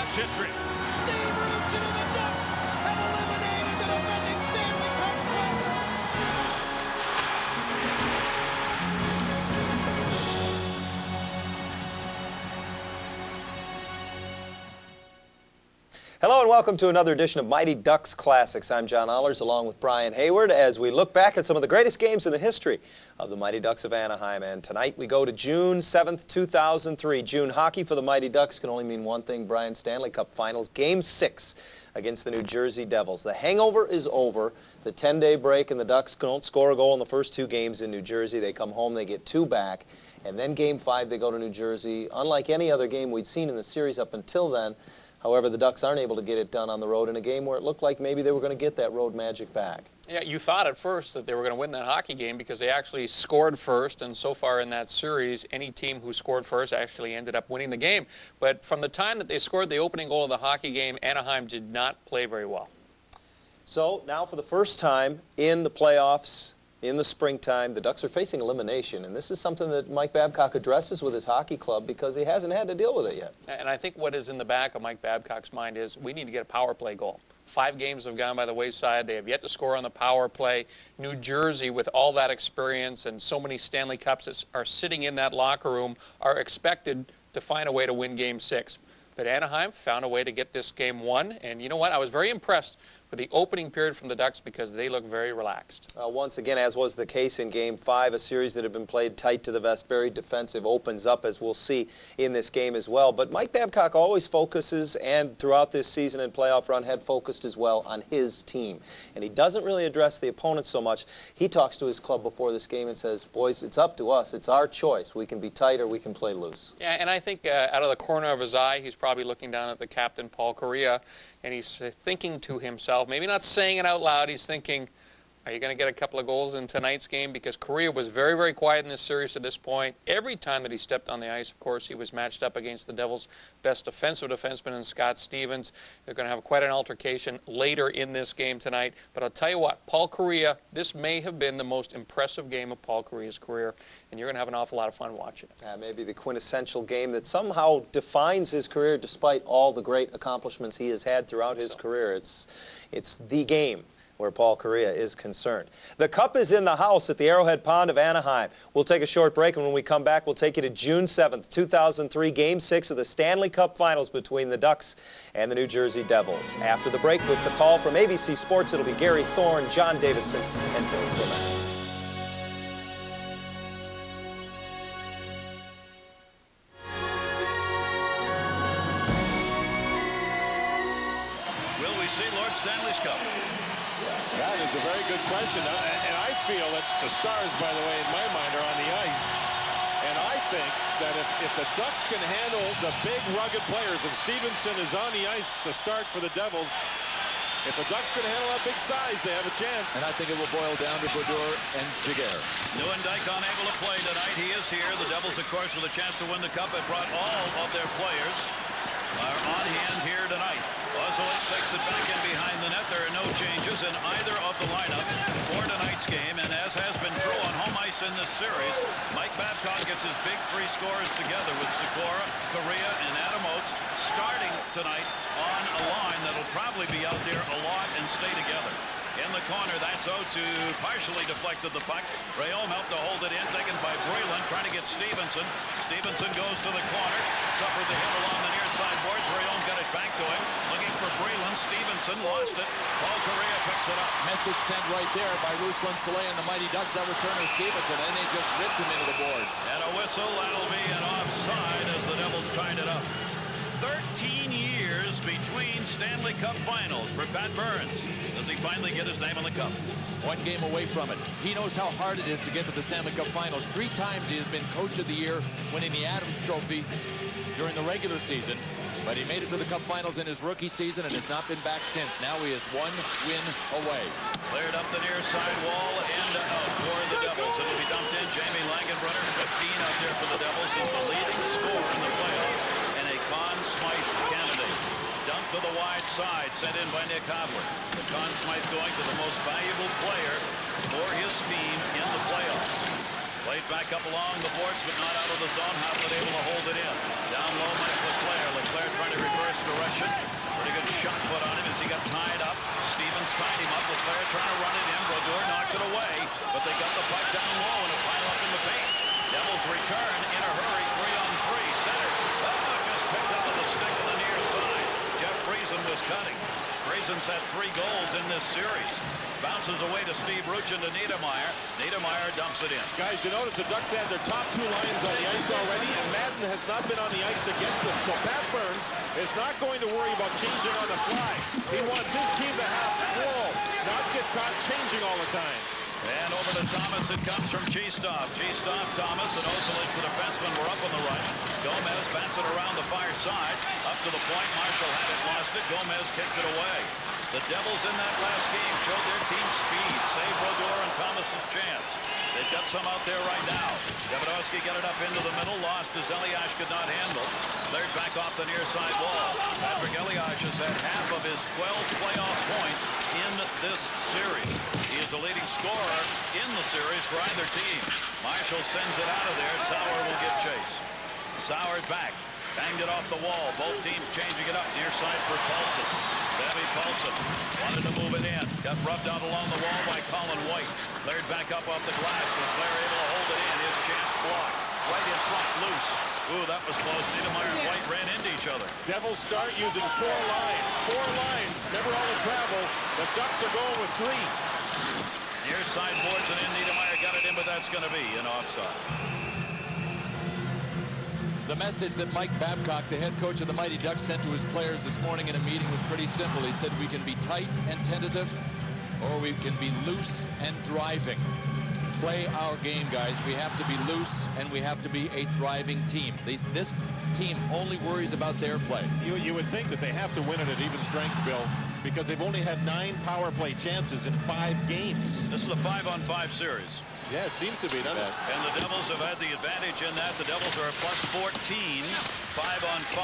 Ducks history. Steve Rucchin and the Ducks have eliminated the defending Stanley Cup winners. Hello and welcome to another edition of Mighty Ducks Classics. I'm John Ahlers along with Brian Hayward as we look back at some of the greatest games in the history of the Mighty Ducks of Anaheim. And tonight we go to June 7th, 2003. June hockey for the Mighty Ducks can only mean one thing, Brian. Stanley Cup Finals, Game 6 against the New Jersey Devils. The hangover is over. The 10-day break, and the Ducks don't score a goal in the first 2 games in New Jersey. They come home, they get 2 back. And then Game 5, they go to New Jersey. Unlike any other game we'd seen in the series up until then, however, the Ducks aren't able to get it done on the road in a game where it looked like maybe they were going to get that road magic back. Yeah, you thought at first that they were going to win that hockey game because they actually scored first, and so far in that series, any team who scored first actually ended up winning the game. But from the time that they scored the opening goal of the hockey game, Anaheim did not play very well. So now for the first time in the playoffs, in the springtime, the Ducks are facing elimination, and this is something that Mike Babcock addresses with his hockey club because he hasn't had to deal with it yet. And I think what is in the back of Mike Babcock's mind is we need to get a power play goal. 5 games have gone by the wayside. They have yet to score on the power play. New Jersey, with all that experience and so many Stanley Cups that are sitting in that locker room, are expected to find a way to win Game 6. But Anaheim found a way to get this game won, and you know what? I was very impressed with the opening period from the Ducks because they look very relaxed. Once again, as was the case in Game 5, a series that had been played tight to the vest, very defensive, opens up, as we'll see in this game as well. But Mike Babcock always focuses, and throughout this season and playoff run had focused as well on his team. And he doesn't really address the opponent so much. He talks to his club before this game and says, boys, it's up to us. It's our choice. We can be tight or we can play loose. Yeah, and I think out of the corner of his eye, he's probably looking down at the captain, Paul Kariya, and he's thinking to himself, maybe not saying it out loud, he's thinking, are you going to get a couple of goals in tonight's game? Because Kariya was very, very quiet in this series to this point. Every time that he stepped on the ice, of course, he was matched up against the Devils' best defensive defenseman in Scott Stevens. They're going to have quite an altercation later in this game tonight. But I'll tell you what, Paul Kariya, this may have been the most impressive game of Paul Kariya's career, and you're going to have an awful lot of fun watching it. Maybe the quintessential game that somehow defines his career despite all the great accomplishments he has had throughout his career. It's the game where Paul Kariya is concerned. The Cup is in the house at the Arrowhead Pond of Anaheim. We'll take a short break, and when we come back, we'll take you to June 7th, 2003, Game 6 of the Stanley Cup Finals between the Ducks and the New Jersey Devils. After the break, with the call from ABC Sports, it'll be Gary Thorne, John Davidson, and Bill Clement. Stanley's Cup? That is a very good question, and I feel that the Stars, by the way, in my mind, are on the ice. And I think that if the Ducks can handle the big, rugged players, if Stevenson is on the ice to start for the Devils, if the Ducks can handle that big size, they have a chance. And I think it will boil down to Brodeur and Giguere. Nieuwendyk unable to play tonight. He is here. The Devils, of course, with a chance to win the Cup, have brought all of their players are on hand here tonight. Ozolek takes it back in behind the net. There are no changes in either of the lineup for tonight's game. And as has been true on home ice in this series, Mike Babcock gets his big 3 scorers together with Sykora, Kariya, and Adam Oates starting tonight on a line that'll probably be out there a lot and stay together. In the corner, that's Oates who partially deflected the puck. Rayom helped to hold it in, taken by Breland, trying to get Stevenson. Stevenson goes to the corner, suffered the hit along the near side boards. Rayom got it back to him, looking for Breland. Stevenson lost it. Paul Kariya picks it up. Message sent right there by Ruslan Saleh and the Mighty Ducks. That return is Stevenson, and they just ripped him into the boards. And a whistle, that'll be an offside as the Devils tied it up. 13 years between Stanley Cup Finals for Pat Burns. Does he finally get his name on the cup? 1 game away from it. He knows how hard it is to get to the Stanley Cup Finals. 3 times he has been Coach of the Year, winning the Adams Trophy during the regular season. But he made it to the Cup Finals in his rookie season and has not been back since. Now he is 1 win away. Cleared up the near side wall and out for the Devils. It'll be dumped in. Jamie Langenbrunner, 15 out there for the Devils. He's the leading scorer in the playoffs and a Conn Smythe candidate. Dumped to the wide side, sent in by Nick Hobler. The Conn Smythe going to the most valuable player for his team in the playoffs. Played back up along the boards, but not out of the zone. Howard able to hold it in. Down low, Mike Leclerc. Leclerc trying to reverse to Rucchin. Pretty good shot put on him as he got tied up. Stevens tied him up. Leclerc trying to run it in. Brodeur knocked it away, but they got the puck down low and a pile up in the paint. Devils return in a hurry. 3-on-3. Center. Just picked out of the stick on the near side. Jeff Friesen was cutting. Friesen's had 3 goals in this series. Bounces away to Steve Rucchin to Niedermayer. Niedermayer dumps it in. Guys, you notice the Ducks had their top 2 lines on the ice already, and Madden has not been on the ice against them. So Pat Burns is not going to worry about changing on the fly. He wants his team to have flow, not get caught changing all the time. And over to Thomas, it comes from Cheestov. Cheestov, Thomas, and Oselich, the defensemen, were up on the rush. Gomez bats it around the far side. Up to the point, Marshall had it, lost it. Gomez kicked it away. The Devils in that last game showed their team speed. Saved Brodeur and Thomas's chance. They've got some out there right now. Davidovsky got it up into the middle. Lost as Elias could not handle. Cleared back off the near side wall. Patrick Elias has had half of his 12 playoff points in this series. He is the leading scorer in the series for either team. Marshall sends it out of there. Sauer will give chase. Sauer back. Banged it off the wall. Both teams changing it up. Near side for Paulson. Davy Paulson wanted to move it in. Got rubbed out along the wall by Colin White. Cleared back up off the glass. Was Blair able to hold it in? His chance blocked. Right in front, loose. Ooh, that was close. Niedermayer and White ran into each other. Devils start using 4 lines. 4 lines. Never all the travel. The Ducks are going with 3. Near side boards and in. Niedermayer got it in, but that's going to be an offside. The message that Mike Babcock, the head coach of the Mighty Ducks, sent to his players this morning in a meeting was pretty simple. He said we can be tight and tentative, or we can be loose and driving. Play our game, guys. We have to be loose, and we have to be a driving team. This team only worries about their play. You would think that they have to win it at even strength, Bill, because they've only had 9 power play chances in 5 games. This is a 5-on-5 series. Yeah, it seems to be, doesn't it? And the Devils have had the advantage in that. The Devils are a plus 14, 5-on-5,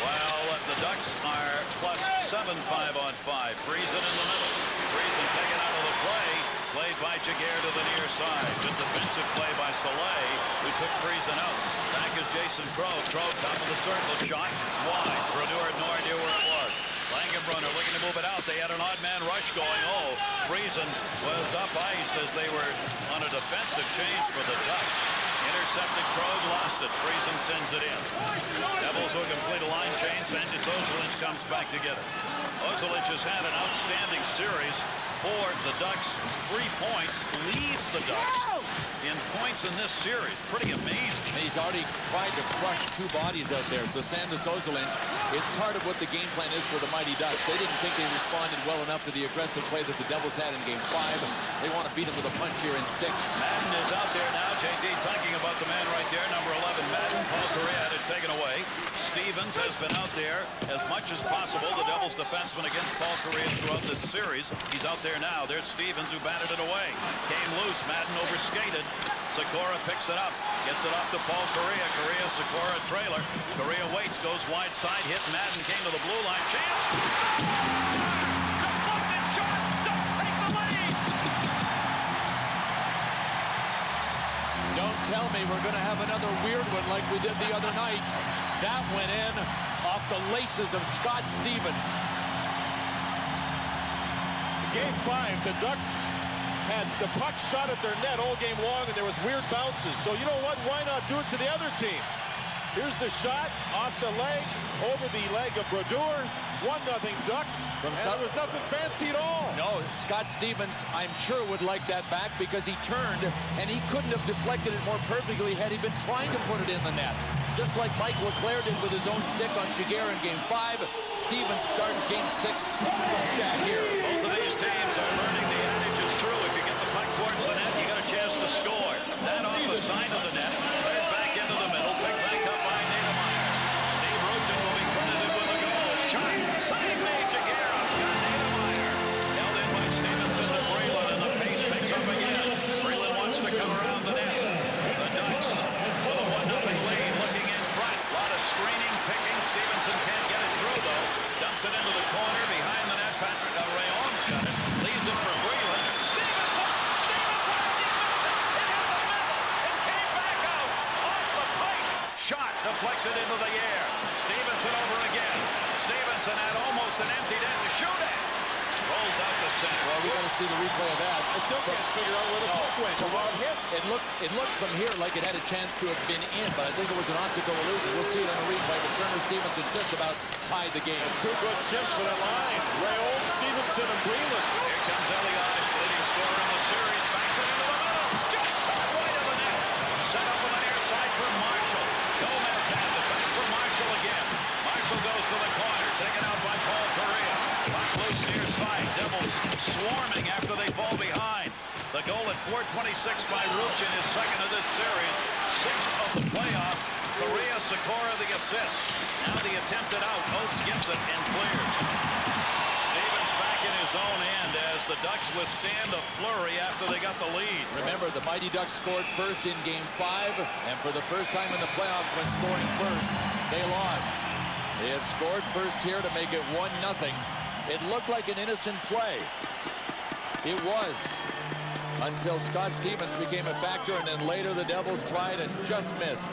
while the Ducks are plus 7, 5-on-5. Friesen in the middle. Friesen taken out of the play. Played by Giguere to the near side. Good defensive play by Soleil, who took Friesen out. Back is Jason Crow. Crow, top of the circle. Shot wide. Brodeur had no idea where it was. Langenbrunner looking to move it out. They had an odd man rush going. Oh, Friesen was up ice as they were on a defensive change for the Ducks. Intercepted Krog, lost it. Friesen sends it in. Devils will complete a line change. Sanjis Oselich comes back to get it. Oselich has had an outstanding series for the Ducks. 3 points, leads the Ducks in points in this series. Pretty amazing. He's already tried to crush 2 bodies out there. So Sanjis Oselich is part of what the game plan is for the Mighty Ducks. They didn't think they responded well enough to the aggressive play that the Devils had in Game 5. They want to beat them with a punch here in 6. Madden is out there now. JD talking about the man right there, number 11, Madden. Paul Kariya had it taken away. Stevens has been out there as much as possible. The Devils defenseman against Paul Kariya throughout this series. He's out there now. There's Stevens who batted it away. Came loose. Madden overskated. Sykora picks it up. Gets it off to Paul Kariya. Kariya, Sykora trailer. Kariya waits, goes wide side. Hit Madden. Came to the blue line. Chance. Deflected shot. Ducks take the lead. Don't tell me we're going to have another weird one like we did the other night. That went in off the laces of Scott Stevens. Game 5, the Ducks had the puck shot at their net all game long, and there was weird bounces. So you know what? Why not do it to the other team? Here's the shot off the leg, over the leg of Brodeur. 1-0 Ducks, and it was nothing fancy at all. No, Scott Stevens, I'm sure, would like that back because he turned, and he couldn't have deflected it more perfectly had he been trying to put it in the net. Just like Mike Leclerc did with his own stick on Giguere in Game 5, Stevens starts Game 6 like that here. Both of these teams are learning the adage is true. If you get the puck towards the net, you got a chance to score. That off the side of the net, right back into the middle, picked back up by Niedermayer. Steve Rucchin will be credited with a goal. Shot, save made Giguere on Scott Niedermayer. Held in by Stevens into Breland, and the pace picks up again. Breland wants to come around the net. The Ducks with a 1-0 lead, looking in front. A lot of screening, picking. Stevenson can't get it through, though. Dumps it into the corner behind the net. Patrick an empty net to shoot it. Rolls out to center. Well, we got to see the replay of that. I still can't figure out where the puck went. To wrong hit. It looked from here like it had a chance to have been in, but I think it was an optical illusion. We'll see it on the replay, but Turner Stevenson just about tied the game. Two good shifts for that line. Rayold, Stevenson, and Breland. Here comes Ahlers, leading scorer in the series. Banks it into the middle. Just wide of the net. Set up on the near side for Marshall. Gomez has it. Back for Marshall again. Marshall goes to the corner. Taken out by Paul Kariya. Puck loose near side. Devils swarming after they fall behind. The goal at 4:26 by Rucchin is second of this series. Sixth of the playoffs. Kariya, Sykora the assist. Now the attempted out. Oates gets it and clears. Stevens back in his own end as the Ducks withstand a flurry after they got the lead. Remember, the Mighty Ducks scored first in Game 5, and for the first time in the playoffs when scoring first, they lost. They had scored first here to make it 1-0. It looked like an innocent play. It was, until Scott Stevens became a factor, and then later the Devils tried and just missed.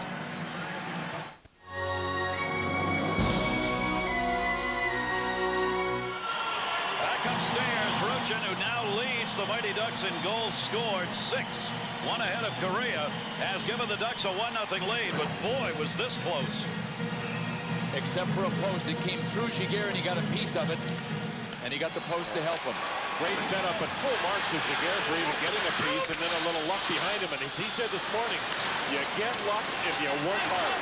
Upstairs, Rucchin, who now leads the Mighty Ducks in goals scored, 6. One ahead of Kariya, has given the Ducks a 1-0 lead, but boy, was this close. Except for a post. It came through Giguere, and he got a piece of it, and he got the post to help him. Great setup at full marks to Giguere for even getting a piece, and then a little luck behind him. And as he said this morning, you get luck if you work hard.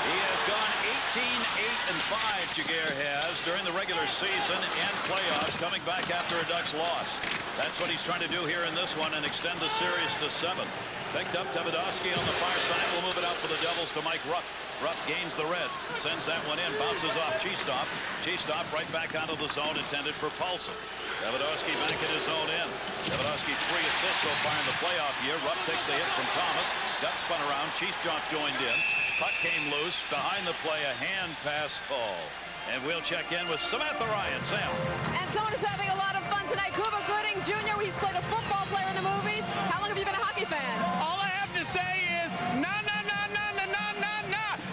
He has gone 18-8-5, Giguere has, during the regular season and playoffs, coming back after a Ducks loss. That's what he's trying to do here in this one and extend the series to 7. Picked up Davidovsky on the far side. We'll move it out for the Devils to Mike Rupp. Rupp gains the red, sends that one in, bounces off Cheestop. Cheestop right back onto the zone intended for Paulson. Davidovsky back in his own end. Davidovsky 3 assists so far in the playoff year. Rupp takes the hit from Thomas. Got spun around. Cheestop joined in. Puck came loose. Behind the play, a hand pass call. And we'll check in with Samantha Ryan. Sam. And someone is having a lot of fun tonight. Cuba Gooding Jr., he's played a football player in the movies. How long have you been a hockey fan? All I have to say is, nah.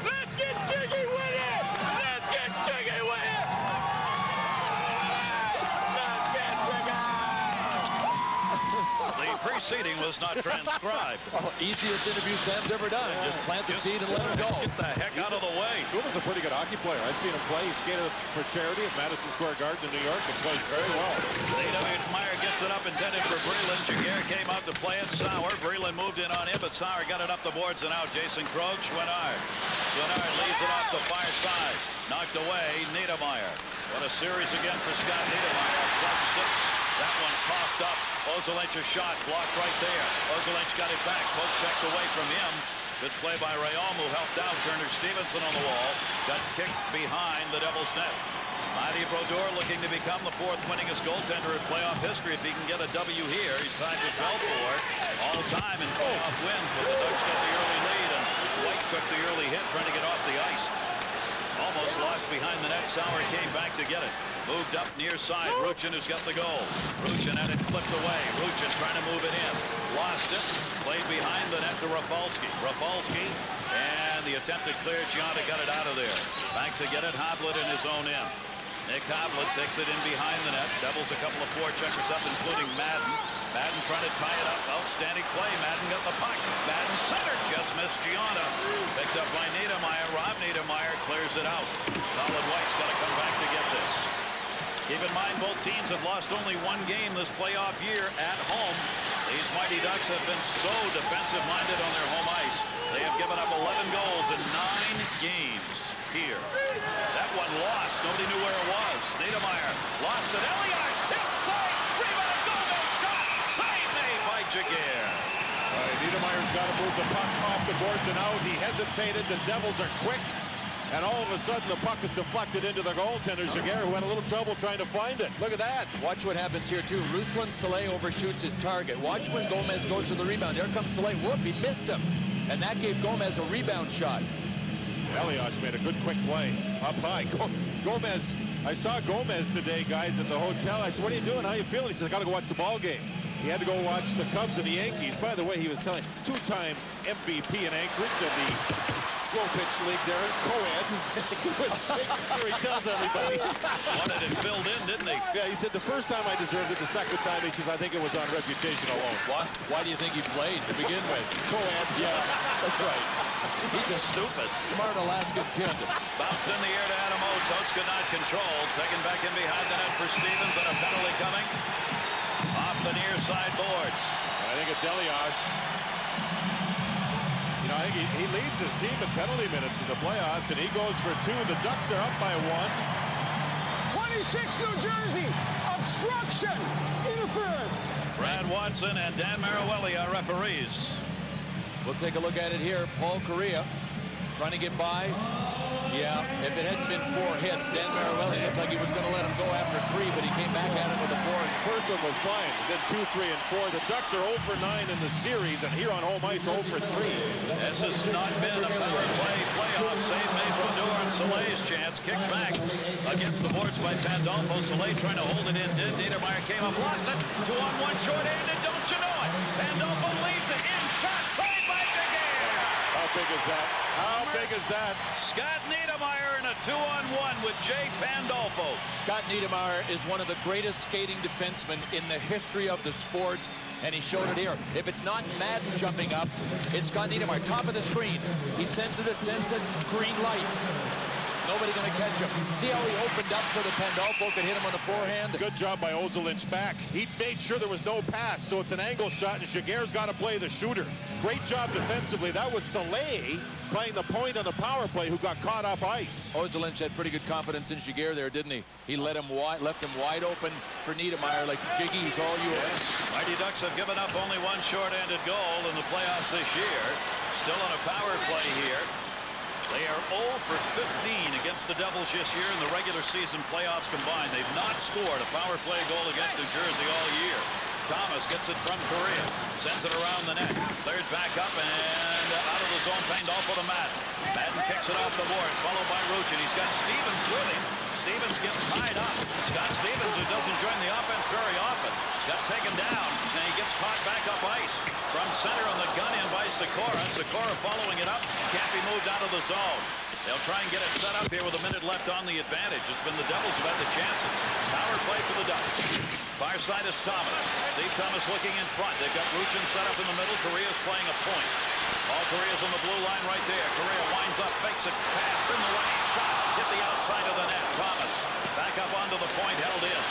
Let's get jiggy with it. Let's get jiggy with it. Let's get jiggy. The preceding was not transcribed. Oh, easiest interview Sam's ever done. Just plant the seed and let him go. Get the heck out of the way. Cuba's a pretty good hockey player. I've seen him play. He skated for charity at Madison Square Garden in New York and plays very well. Meyer gets it up intended for Breland. Giguere came out to play it. Sauer. Breland moved in on him, but Sauer got it up the boards and out. Jason Krog, Schwennard. Schwennard leaves it off the far side. Knocked away, Niedermeyer. What a series again for Scott Niedermeyer. +6. That one coughed up. Ozolinch a shot. Blocked right there. Ozolinch got it back. Poke checked away from him. Good play by Rayom, who helped out. Turner Stevenson on the wall. Got kicked behind the Devils' net. Martin Brodeur looking to become the 4th winningest goaltender in playoff history. If he can get a W here, he's tied with Belfort all-time in playoff wins. But the Ducks got the early lead, and White took the early hit trying to get off the ice. Almost lost behind the net. Sauer came back to get it. Moved up near side. Rucchin who's got the goal. Rucchin had it flipped away. Rucchin trying to move it in. Lost it. Played behind the net to Rafalski. Rafalski and the attempted clear. Gianna got it out of there. Back to get it. Hovland in his own end. Nick Hovland takes it in behind the net. Devils a couple of forecheckers up, including Madden. Madden trying to tie it up. Outstanding play. Madden got the puck. Madden center. Just missed Gianna. Picked up by Niedermeyer. Rob Niedermeyer clears it out. Colin White's got to come back to get this. Keep in mind, both teams have lost only 1 game this playoff year at home. These Mighty Ducks have been so defensive-minded on their home ice. They have given up 11 goals in 9 games here. That one lost. Nobody knew where it was. Niedermeyer lost it. Elias tip, save, rebound, Gomez shot. Save made by Giguere. All right, Niedermeyer's got to move the puck off the boards and out. He hesitated. The Devils are quick. And all of a sudden, the puck is deflected into the goaltender, Giguere, who had a little trouble trying to find it. Look at that. Watch what happens here, too. Ruslan Saleh overshoots his target. Watch when Gomez goes for the rebound. There comes Saleh. Whoop, he missed him. And that gave Gomez a rebound shot. Elias made a good quick play. Up high. Gomez, I saw Gomez today, guys, at the hotel. I said, what are you doing? How are you feeling? He said, I got to go watch the ball game. He had to go watch the Cubs and the Yankees. By the way, he was telling 2-time MVP in Anchorage of the slow pitch league there, co-ed. Making sure he tells everybody. Wanted it filled in, didn't he? Yeah, he said the first time I deserved it, the second time he says I think it was on reputation alone. What? Why do you think he played to begin with? Co-ed. Yeah, that's right. He's just stupid. Smart Alaskan kid. Bounced in the air to Adam Oates. Oates could not control. Taken back in behind the net for Stevens, and a penalty coming off the near side boards. I think it's Elias. You know, I think he leads his team in penalty minutes in the playoffs, and he goes for 2. The Ducks are up by 1. 26 New Jersey. Obstruction. Interference. Brad Watson and Dan Maruelli are referees. We'll take a look at it here. Paul Kariya trying to get by. Yeah, if it hadn't been 4 hits, Dan Maruelli looked like he was going to let him go after 3, but he came back at him with a 4. First one was fine. Then 2, 3, and 4. The Ducks are 0 for 9 in the series, and here on home ice, 0 for 3. This has not been a power play playoff. Save made Brodeur and Soleil's chance. Kicked back against the boards by Pandolfo. Soleil trying to hold it in. Did Niedermeyer came up, lost it. 2-on-1 short-handed. Don't you know it? Pandolfo leaves it in. Shot saved by Giguere. How big is that? How big is that? Scott Niedermeyer in a 2-on-1 with Jay Pandolfo. Scott Niedermeyer is one of the greatest skating defensemen in the history of the sport, and he showed it here. If it's not Madden jumping up, it's Scott Niedermeyer. Top of the screen. He senses it, green light. Nobody going to catch him. See how he opened up so that Pandolfo could hit him on the forehand? Good job by Ozolinsh back. He made sure there was no pass, so it's an angle shot, and Giguere's got to play the shooter. Great job defensively. That was Soleil playing the point on the power play who got caught off ice. Ozolinsh had pretty good confidence in Giguere there, didn't he? He left him wide open for Niedermeyer, like, Jiggy, he's all yours. Mighty Ducks have given up only 1 short-handed goal in the playoffs this year. Still on a power play here. They are 0 for 15 against the Devils this year in the regular season playoffs combined. They've not scored a power play goal against New Jersey all year. Thomas gets it from Kariya, sends it around the net, cleared back up and out of the zone. Pandolfo to Madden. Madden kicks it off the boards, followed by Rucchin. He's got Stevens with him. Stevens gets tied up. Scott Stevens, who doesn't join the offense very often, got taken down, and he gets caught back up ice from center on the gun in by Sykora. Sykora following it up, can't be moved out of the zone. They'll try and get it set up here with a minute left on the advantage. It's been the Devils who've had the chances. Power play for the Ducks. Far side is Thomas. Steve Thomas looking in front. They've got Rucchin set up in the middle. Kariya's playing a point. All Kariya's on the blue line right there. Kariya winds up, fakes it, pass in the lane, shot, hit the outside of the net. Thomas back up onto the point, held in.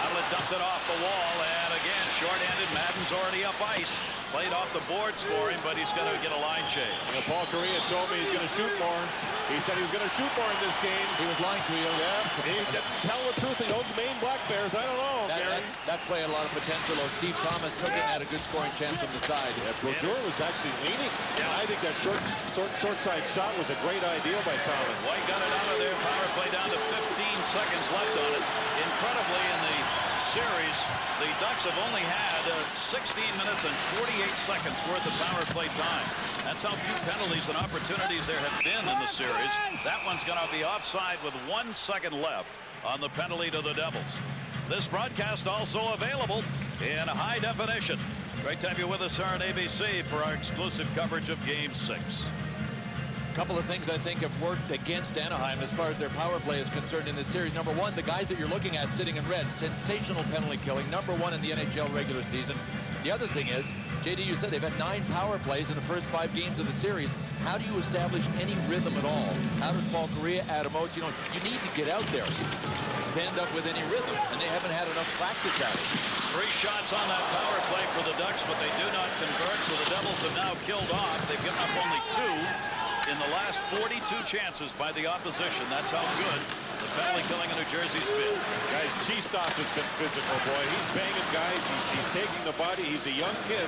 Outlet dumped it off the wall, and again, short-handed. Madden's already up ice. Played off the boards for him, but he's going to get a line change. You know, Paul Kariya told me he's going to shoot more. He said he was going to shoot more in this game. He was lying to you. Yeah, he didn't tell the truth. Those Maine Black Bears, I don't know, Gary. That play had a lot of potential, though. Steve Thomas took it and had a good scoring chance from the side. Yeah, Brodeur was actually leaning. Yeah, I think that short side shot was a great idea by Thomas. White got it out of there. Power play down to 15 seconds left on it. Incredibly, in the series, the Ducks have only had 16 minutes and 48 seconds worth of power play time. That's how few penalties and opportunities there have been in the series. That one's going to be offside with 1 second left on the penalty to the Devils. This broadcast also available in high definition. Great to have you with us here on ABC for our exclusive coverage of Game 6. A couple of things I think have worked against Anaheim as far as their power play is concerned in this series. Number one, the guys that you're looking at sitting in red, sensational penalty killing, number 1 in the NHL regular season. The other thing is, JD, you said they've had 9 power plays in the first 5 games of the series. How do you establish any rhythm at all? How does Paul Kariya, Adam Oates, you need to get out there to end up with any rhythm, and they haven't had enough practice at it. 3 shots on that power play for the Ducks, but they do not convert, so the Devils have now killed off. They've given up only 2 in the last 42 chances by the opposition. That's how good the penalty killing in New Jersey's been. Guys, Cheestoff has been physical, boy. He's banging guys. He's taking the body. He's a young kid.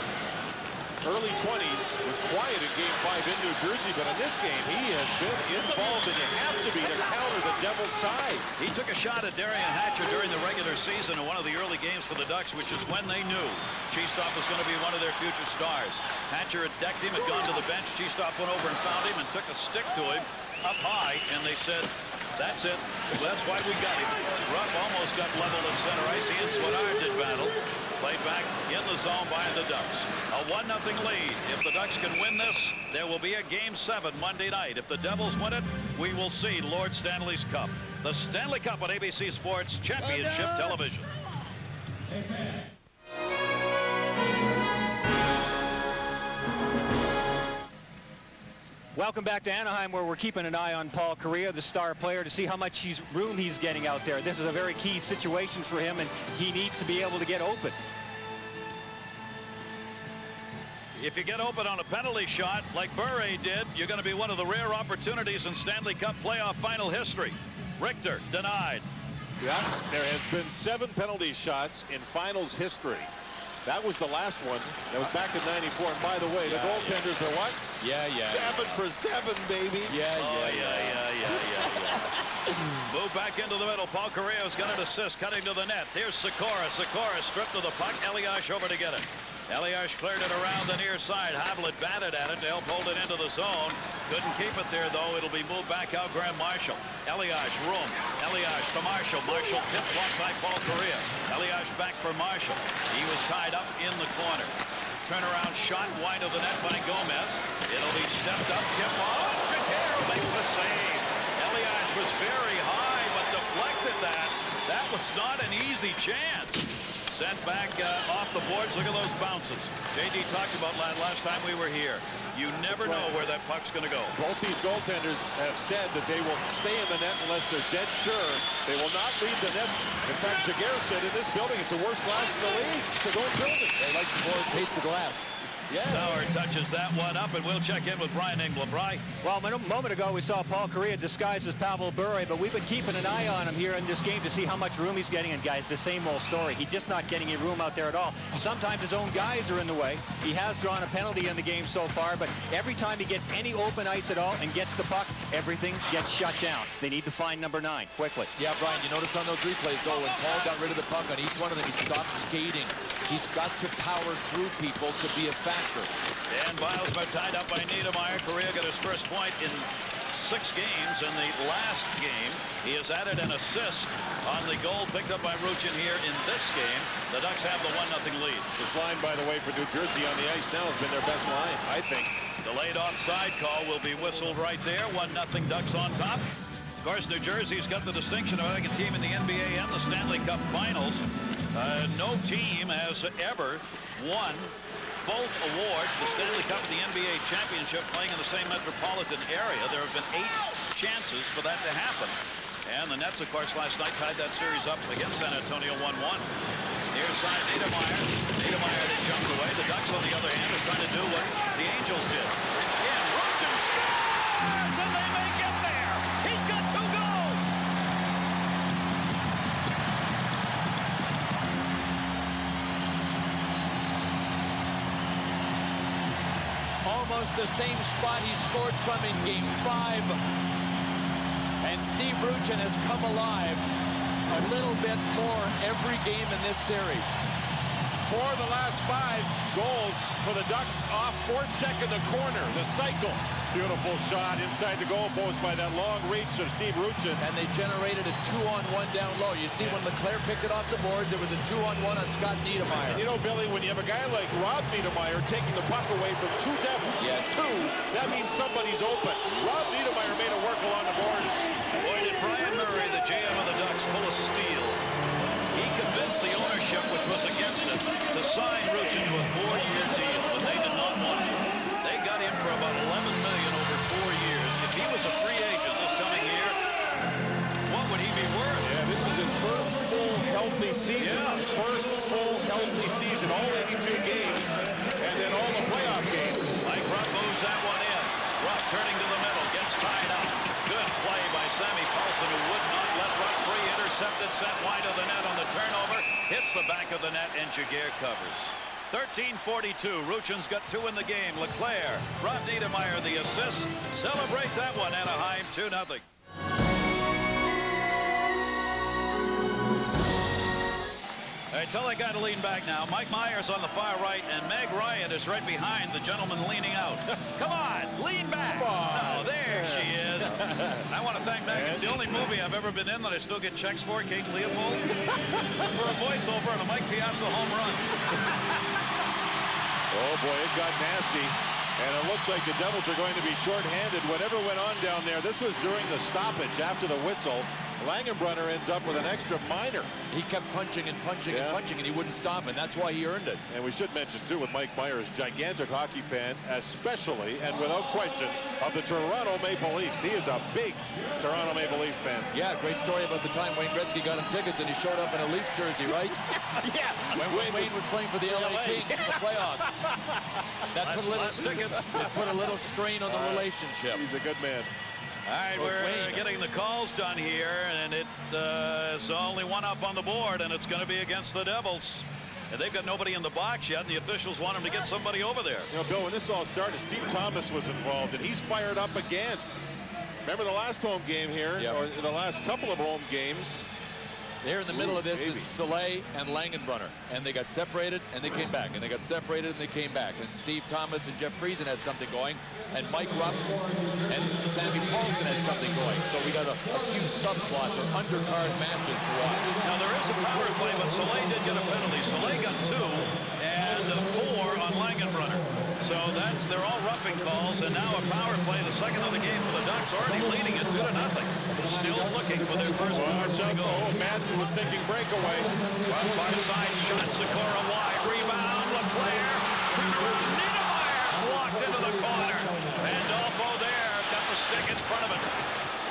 Early 20s, was quiet in Game 5 in New Jersey, but in this game, he has been involved, and you have to be to counter the Devils' size. He took a shot at Darian Hatcher during the regular season in one of the early games for the Ducks, which is when they knew Cheestoff was going to be one of their future stars. Hatcher had decked him, had gone to the bench. Cheestoff went over and found him and took a stick to him up high, and they said, that's it. That's why we got him. Rupp almost got leveled at center ice. He and Swadar did battle. Played back in the zone by the Ducks. A 1-0 lead. If the Ducks can win this, there will be a Game 7 Monday night. If the Devils win it, we will see Lord Stanley's Cup. The Stanley Cup on ABC Sports Championship Television. Welcome back to Anaheim, where we're keeping an eye on Paul Kariya, the star player, to see how much room he's getting out there. This is a very key situation for him, and he needs to be able to get open. If you get open on a penalty shot like Bure did, you're going to be one of the rare opportunities in Stanley Cup playoff final history. Richter denied. Yeah, there has been 7 penalty shots in finals history. That was the last one. That was back in '94. And by the way, the goaltenders are what? 7 for 7, baby. Move back into the middle. Paul Kariya's got an assist, cutting to the net. Here's Sykora. Sykora stripped to the puck. Elias over to get it. Elias cleared it around the near side. Havlet batted at it to help hold it into the zone. Couldn't keep it there, though. It'll be moved back out. Graham Marshall. Elias, room. Elias to Marshall. Marshall tip blocked by Paul Kariya. Elias back for Marshall. He was tied up in the corner. Turnaround shot wide of the net by Gomez. It'll be stepped up. Tip on. Giguere makes a save. Elias was very high, but deflected that. That was not an easy chance. Sent back off the boards. Look at those bounces. JD talked about that last time we were here. You never know where that puck's going to go. Both these goaltenders have said that they will stay in the net unless they're dead sure. They will not leave the net. In fact, Giguere said in this building it's the worst glass in the league, so don't build it. They like the boards, taste the glass. Sauer touches that one up, and we'll check in with Brian England. Brian. Well, a moment ago we saw Paul Kariya disguised as Pavel Bure, but we've been keeping an eye on him here in this game to see how much room he's getting. And guys, the same old story. He's just not getting any room out there at all. Sometimes his own guys are in the way. He has drawn a penalty in the game so far, but every time he gets any open ice at all and gets the puck, everything gets shut down. They need to find number 9 quickly. Yeah, Brian, you notice on those replays, though, when Paul got rid of the puck on each one of them, he stopped skating. He's got to power through people to be a factor. And Bilesma tied up by Niedermayer. Kariya got his first point in 6 games. In the last game, he has added an assist on the goal picked up by Rucchin here in this game. The Ducks have the 1-0 lead. This line, by the way, for New Jersey on the ice now has been their best line, I think. Delayed offside call will be whistled right there. 1-0 Ducks on top. Of course, New Jersey's got the distinction of having a team in the NBA and the Stanley Cup Finals. No team has ever won both awards, the Stanley Cup and the NBA Championship, playing in the same metropolitan area. There have been 8 chances for that to happen. And the Nets, of course, last night tied that series up against San Antonio 1-1. Near side, Niedermayer. Niedermayer that jumped away. The Ducks, on the other hand, are trying to do what the Angels did. And Rucchin scores, and they may get there. He's got 2 goals. Almost the same spot he scored from in Game 5. And Steve Rucchin has come alive a little bit more every game in this series. 4 of the last 5 goals for the Ducks off forecheck in the corner. The cycle. Beautiful shot inside the goal post by that long reach of Steve Rucchin. And they generated a 2-on-1 down low. You see when Leclerc picked it off the boards, it was a 2-on-1 on Scott Niedermayer. And you know, Billy, when you have a guy like Rob Niedermayer taking the puck away from 2 Devils, that means somebody's open. Rob Niedermayer made it work along the boards. Boy, did Brian Murray, the GM of the Ducks, pull a steal. He convinced the ownership, which was against it, to sign Rucchin to a 4-year deal, but they did not want to. They got him for about $11 million over 4 years. If he was a free agent this coming year, what would he be worth? Yeah, this is his first full healthy season. First full healthy season, all 82 games, and then all the playoff games. Mike Rupp moves that one in. Rupp turning to the middle, gets tied up. Good play by Sammy Paulson, who would not let Rupp free. Intercepted, sent wide of the net on the turnover. Hits the back of the net, and Giguere covers. 13:42. Rucchin's got 2 in the game. Leclerc, Rob Niedermayer the assist. Celebrate that one, Anaheim 2-0. All right, tell that guy to lean back now. Mike Myers on the far right, and Meg Ryan is right behind the gentleman leaning out. Come on, lean back. Come on. Oh, there she is. I want to thank Meg. It's the only movie I've ever been in that I still get checks for, Kate Leopold, for a voiceover on a Mike Piazza home run. Oh, boy, it got nasty. And it looks like the Devils are going to be shorthanded. Whatever went on down there, this was during the stoppage after the whistle. Langenbrunner ends up with an extra minor. He kept punching and punching and punching, and he wouldn't stop, and that's why he earned it. And we should mention, too, with Mike Myers, gigantic hockey fan, especially, and without question, of the Toronto Maple Leafs. He is a big Toronto Maple Leafs fan. Yeah, great story about the time Wayne Gretzky got him tickets, and he showed up in a Leafs jersey, right? Yeah. When Wayne was playing for the LA Kings in the playoffs. That put a little strain on the relationship. He's a good man. All right, we're getting the calls done here, and it's only one up on the board, and it's going to be against the Devils. And they've got nobody in the box yet, and the officials want them to get somebody over there. You know, Bill, when this all started, Steve Thomas was involved, and he's fired up again. Remember the last home game here, or the last couple of home games? There in the middle of this is Soleil and Langenbrunner, and they got separated and they came back, and they got separated and they came back, and Steve Thomas and Jeff Friesen had something going, and Mike Rupp and Sammy Paulson had something going. So we got a few subplots or undercard matches to watch. Now there is a power play, but Soleil did get a penalty. Soleil got 2 and 4 on Langenbrunner. So they're all roughing calls, and now a power play, the second of the game for the Ducks, already leading it 2-0. Still looking for their first power play goal. Oh, Madsen was thinking breakaway. Far side shot, Sykora wide, rebound, LeClaire, Niedermeyer blocked into the corner. Pandolfo there, got the stick in front of it.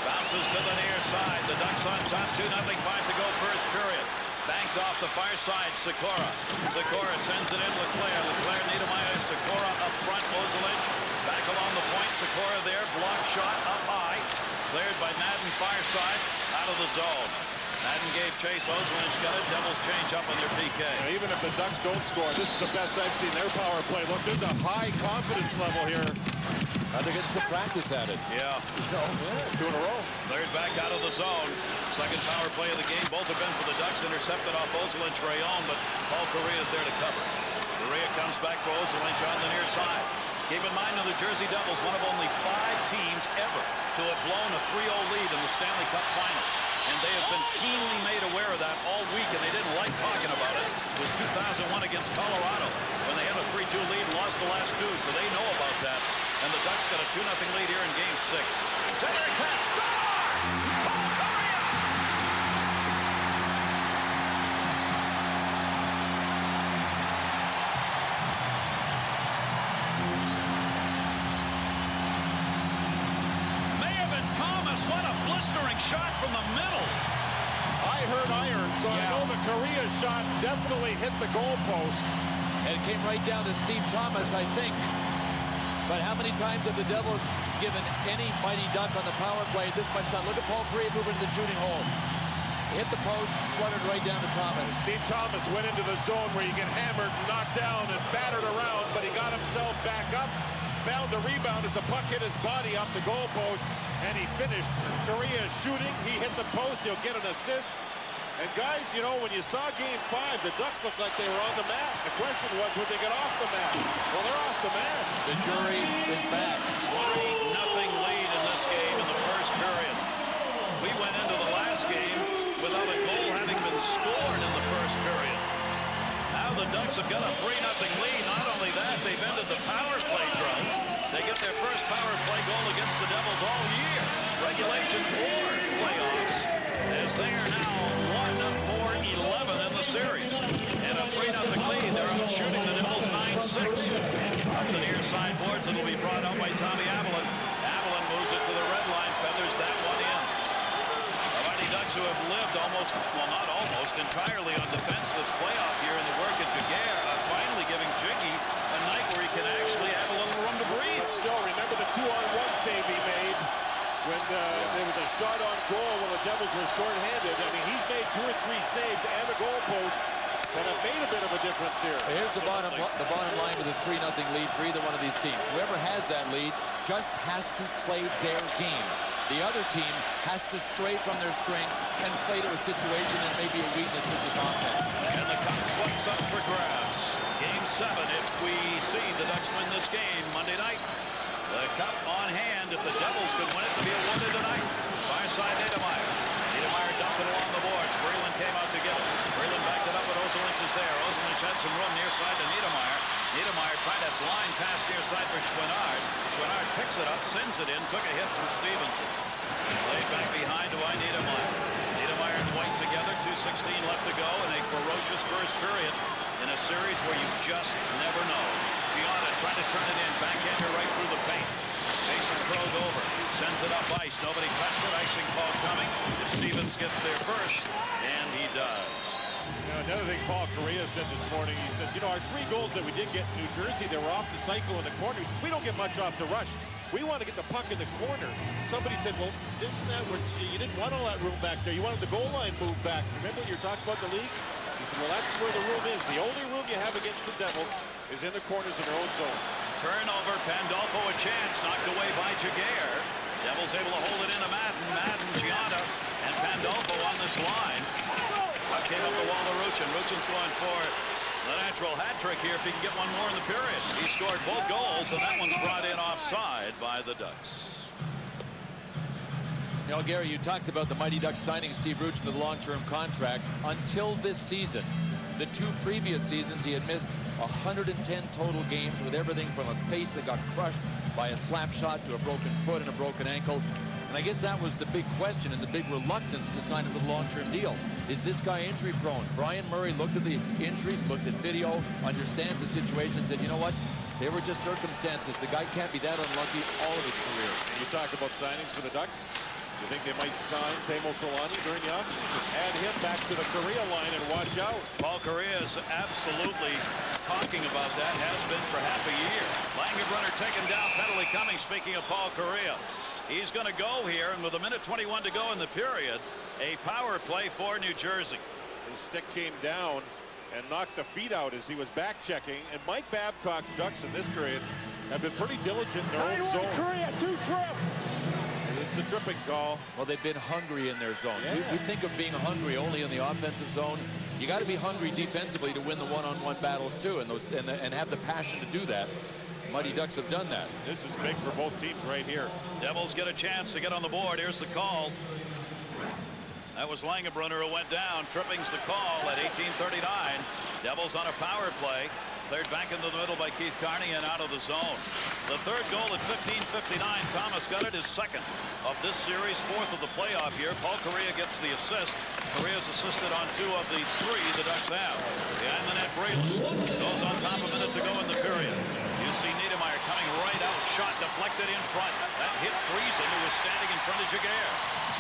Bounces to the near side. The Ducks on top, 2-0, 5 to go, first period. Banked off the far side, Sykora. Sykora sends it in, LeClaire, Niedermeyer, Sykora up front, Ozelich. Back along the point, Sykora there, block shot up high. Cleared by Madden, far side, out of the zone. Madden gave chase, Ozelich got it, Devils change up on their PK. Now, even if the Ducks don't score, this is the best I've seen their power play. Look, there's a high confidence level here. They're getting some practice at it. Yeah. 2 in a row. Cleared back out of the zone. Second power play of the game. Both have been for the Ducks. Intercepted off Ozelich, Rayon, but Paul Kariya is there to cover. Kariya comes back for Ozelich on the near side. Keep in mind, the New Jersey Devils, one of only 5 teams ever to have blown a 3-0 lead in the Stanley Cup Final. And they have been keenly made aware of that all week, and they didn't like talking about it. It was 2001 against Colorado when they had a 3-2 lead and lost the last 2, so they know about that. And the Ducks got a 2-0 lead here in Game 6. Center pass, score! Paul Kariya! May have been Thomas. What a blistering shot from the middle. I heard iron, so I know the Kariya shot definitely hit the goalpost. And it came right down to Steve Thomas, I think. But how many times have the Devils given any Mighty Duck on the power play this much time? Look at Paul Kariya moving to the shooting hole. Hit the post, fluttered right down to Thomas. Steve Thomas went into the zone where you get hammered, knocked down, and battered around, but he got himself back up, found the rebound as the puck hit his body off the goalpost, and he finished. Kariya shooting, he hit the post, he'll get an assist. And guys, you know, when you saw Game 5, the Ducks looked like they were on the mat. The question was, would they get off the mat? Well, they're off the mat. The jury is back. 3-0 lead in this game in the first period. We went into the last game without a goal having been scored in the first period. Now the Ducks have got a 3-0 lead. Not only that, they've ended the power play drought. They get their first power play goal against the Devils all year. Regulation 4 playoffs, as they are now 1-4-11 in the series. And a 3-0 lead. They're out shooting the Devils 9-6. Up the near side boards, it'll be brought out by Tommy Ahlers. Ahlers moves it to the red line, feathers that one in. The Mighty Ducks, who have lived almost, well, not almost, entirely on defense this playoff year in the work of Giguere, are finally giving Jiggy a night where he can actually have a little room to breathe. But still, remember the 2-on-1 save he made when there was a shot on goal when the Devils were shorthanded. I mean, he's made 2 or 3 saves and a goal post that have made a bit of a difference here. Here's the bottom line with a 3-0 lead for either one of these teams. Whoever has that lead just has to play their game. The other team has to stray from their strength and play to a situation that may be a weakness, which is offense. And the we see the Ducks win this game Monday night. The cup on hand if the Devils could win it to be awarded tonight. Far side Niedermeyer. Niedermeyer dumped it along the boards. Breland came out to get it. Breland backed it up, but Ozolinsh is there. Ozolinsh had some room near side to Niedermeyer. Niedermeyer tried that blind pass near side for Schwinard. Schwinard picks it up, sends it in, took a hit from Stevenson. Laid back behind to Niedermeyer. Niedermeyer and White together, 2:16 left to go in a ferocious first period in a series where you just never know. Gianna trying to turn it in, backhander right through the paint. Mason Krog over, sends it up ice. Nobody touched it. Icing call coming. If Stevens gets there first, and he does. Another thing Paul Kariya said this morning, he said, our 3 goals that we did get in New Jersey, they were off the cycle in the corner. He says, we don't get much off the rush. We want to get the puck in the corner. Somebody said, well, isn't that what you didn't want all that room back there? You wanted the goal line moved back. Remember when you were talking about the league? He said, well, that's where the room is. The only room you have against the Devils is in the corners in their own zone. Turnover, Pandolfo a chance, knocked away by Giguere. Devils able to hold it into Madden. Madden, Gianna, and Pandolfo on this line. Puck came up the wall to Rucchin. Rucchin's going for the natural hat trick here if he can get one more in the period. He scored both goals, and that one's brought in offside by the Ducks. Gary, you talked about the Mighty Ducks signing Steve Rucchin to the long-term contract. Until this season, the 2 previous seasons, he had missed 110 total games with everything from a face that got crushed by a slap shot to a broken foot and a broken ankle. And I guess that was the big question and the big reluctance to sign him to the long-term deal. Is this guy injury prone? Brian Murray looked at the injuries, looked at video, understands the situation, and said, you know what? They were just circumstances. The guy can't be that unlucky all of his career. And you talk about signings for the Ducks. You think they might sign Teemu Selanne during the offseason? Add him back to the Kariya line and watch out. Paul Kariya is absolutely talking about that, has been for half a year. Langenbrunner taken down, penalty coming. Speaking of Paul Kariya, he's going to go here, and with 1:21 to go in the period, a power play for New Jersey. His stick came down and knocked the feet out as he was back checking. And Mike Babcock's Ducks in this period have been pretty diligent in their own zone. Kariya, 2-trip. It's a tripping call. Well, they've been hungry in their zone. Yeah. We think of being hungry only in the offensive zone. You got to be hungry defensively to win the one-on-one battles too, and have the passion to do that. Mighty Ducks have done that. This is big for both teams right here. Devils get a chance to get on the board. Here's the call. That was Langenbrunner who went down. Tripping's the call at 18:39. Devils on a power play. Cleared back into the middle by Keith Carney and out of the zone. The third goal at 15:59. Thomas got it, his second of this series, 4th of the playoff here. Paul Kariya gets the assist. Kariya's assisted on 2 of the 3 the Ducks have. Behind the net, Breland goes on top, a minute to go in the period. You see Niedermeyer coming right out, shot deflected in front. That hit Friesen, who was standing in front of Giguere.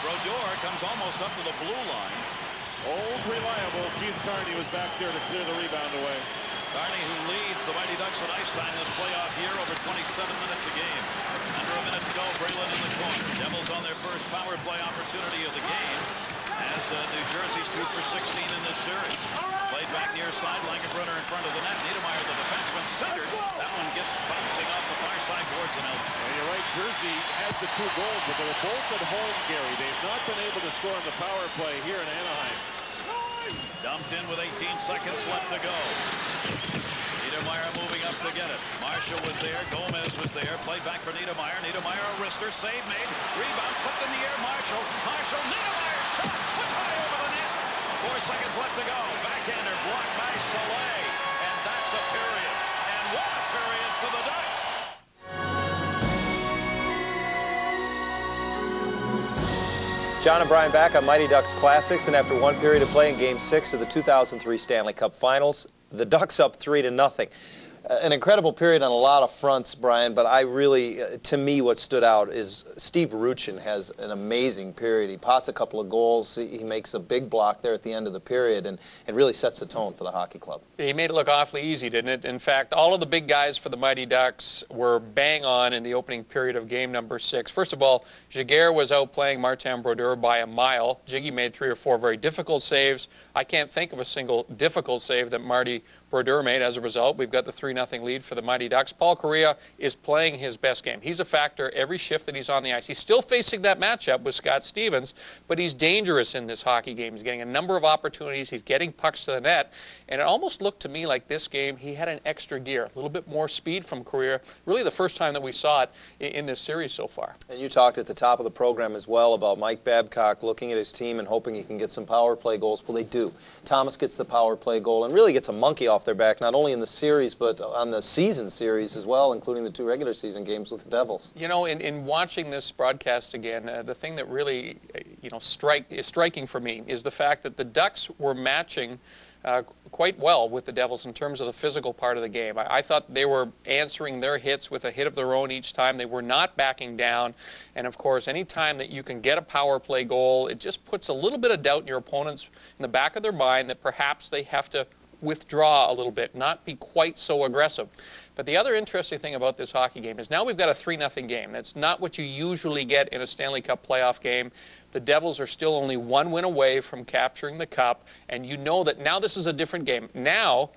Brodeur comes almost up to the blue line. Old reliable Keith Carney was back there to clear the rebound away. Carney, who leads the Mighty Ducks at ice time this playoff year, over 27 minutes a game. Under a minute to go, Breland in the corner. Devils on their first power play opportunity of the game, as New Jersey's 2 for 16 in this series. Played back near side, Langenbrunner in front of the net. Niedermeyer, the defenseman, centered. That one gets bouncing off the far side boards and out. Well, you're right, Jersey has the 2 goals, but they were both at home, Gary. They've not been able to score on the power play here in Anaheim. Dumped in with 18 seconds left to go. Niedermeyer moving up to get it. Marshall was there. Gomez was there. Played back for Niedermeyer. Niedermeyer a wrister. Save made. Rebound flipped in the air. Marshall. Niedermeyer. Shot. Put high over the net. 4 seconds left to go. Backhander blocked by Soleil. And that's a period. And what a period for the Ducks. John and Brian back on Mighty Ducks Classics, and after 1 period of play in Game 6 of the 2003 Stanley Cup Finals, the Ducks up 3-0. An incredible period on a lot of fronts, Brian, but I really, to me, what stood out is Steve Rucchin has an amazing period. He pots a couple of goals. He makes a big block there at the end of the period and really sets the tone for the hockey club. He made it look awfully easy, didn't it? In fact, all of the big guys for the Mighty Ducks were bang on in the opening period of game number 6. First of all, Giguere was outplaying Martin Brodeur by a mile. Jiggy made 3 or 4 very difficult saves. I can't think of a single difficult save that Marty Brodeur made. As a result, we've got the 3-0 3-0 lead for the Mighty Ducks. Paul Kariya is playing his best game. He's a factor every shift that he's on the ice. He's still facing that matchup with Scott Stevens, but he's dangerous in this hockey game. He's getting a number of opportunities. He's getting pucks to the net, and it almost looked to me like this game he had an extra gear, a little bit more speed from Kariya. Really the first time that we saw it in this series so far. And you talked at the top of the program as well about Mike Babcock looking at his team and hoping he can get some power play goals. Well, they do. Thomas gets the power play goal and really gets a monkey off their back, not only in the series but on the season series as well, including the 2 regular season games with the Devils. You know, in watching this broadcast again, the thing that really is striking for me is the fact that the Ducks were matching quite well with the Devils in terms of the physical part of the game. I thought they were answering their hits with a hit of their own each time. They were not backing down. And, of course, any time that you can get a power play goal, it just puts a little bit of doubt in your opponents in the back of their mind that perhaps they have to withdraw a little bit, not be quite so aggressive. But the other interesting thing about this hockey game is now we've got a 3-0 game. That's not what you usually get in a Stanley Cup playoff game. The Devils are still only 1 win away from capturing the Cup, and you know that now this is a different game. Now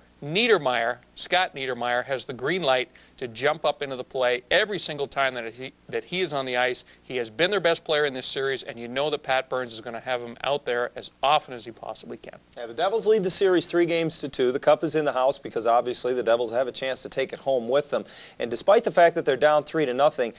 Scott Niedermayer has the green light to jump up into the play every single time that he is on the ice. He has been their best player in this series, and you know that Pat Burns is going to have him out there as often as he possibly can. Yeah, the Devils lead the series 3-2. The Cup is in the house because obviously the Devils have a chance to take it home with them. And despite the fact that they're down 3-0,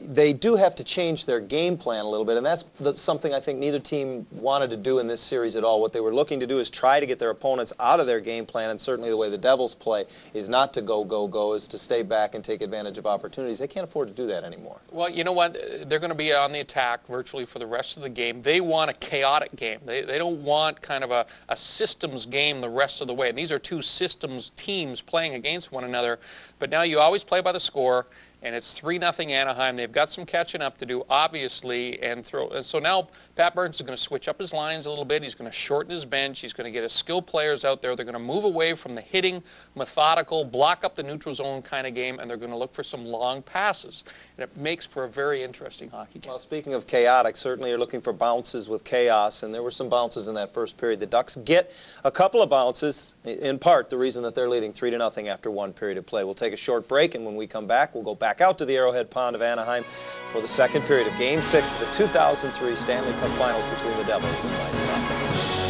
they do have to change their game plan a little bit, and that's something I think neither team wanted to do in this series at all. What they were looking to do is try to get their opponents out of their game plan, and certainly the way the Devils play is not to go, is to stay back and take advantage of opportunities. They can't afford to do that anymore. Well, you know what? They're going to be on the attack virtually for the rest of the game. They want a chaotic game. They don't want kind of a systems game the rest of the way. And these are 2 systems teams playing against one another. But now you always play by the score, and it's 3-0 Anaheim. They've got some catching up to do, obviously, and so now Pat Burns is going to switch up his lines a little bit. He's going to shorten his bench. He's going to get his skilled players out there. They're going to move away from the hitting, methodical, block up the neutral zone kind of game, and they're going to look for some long passes. And it makes for a very interesting hockey game. Well, speaking of chaotic, certainly you're looking for bounces with chaos, and there were some bounces in that first period. The Ducks get a couple of bounces, in part the reason that they're leading 3-0 after 1 period of play. We'll take a short break, and when we come back, we'll go back out to the Arrowhead Pond of Anaheim for the second period of Game 6 of the 2003 Stanley Cup Finals between the Devils and Mighty Ducks.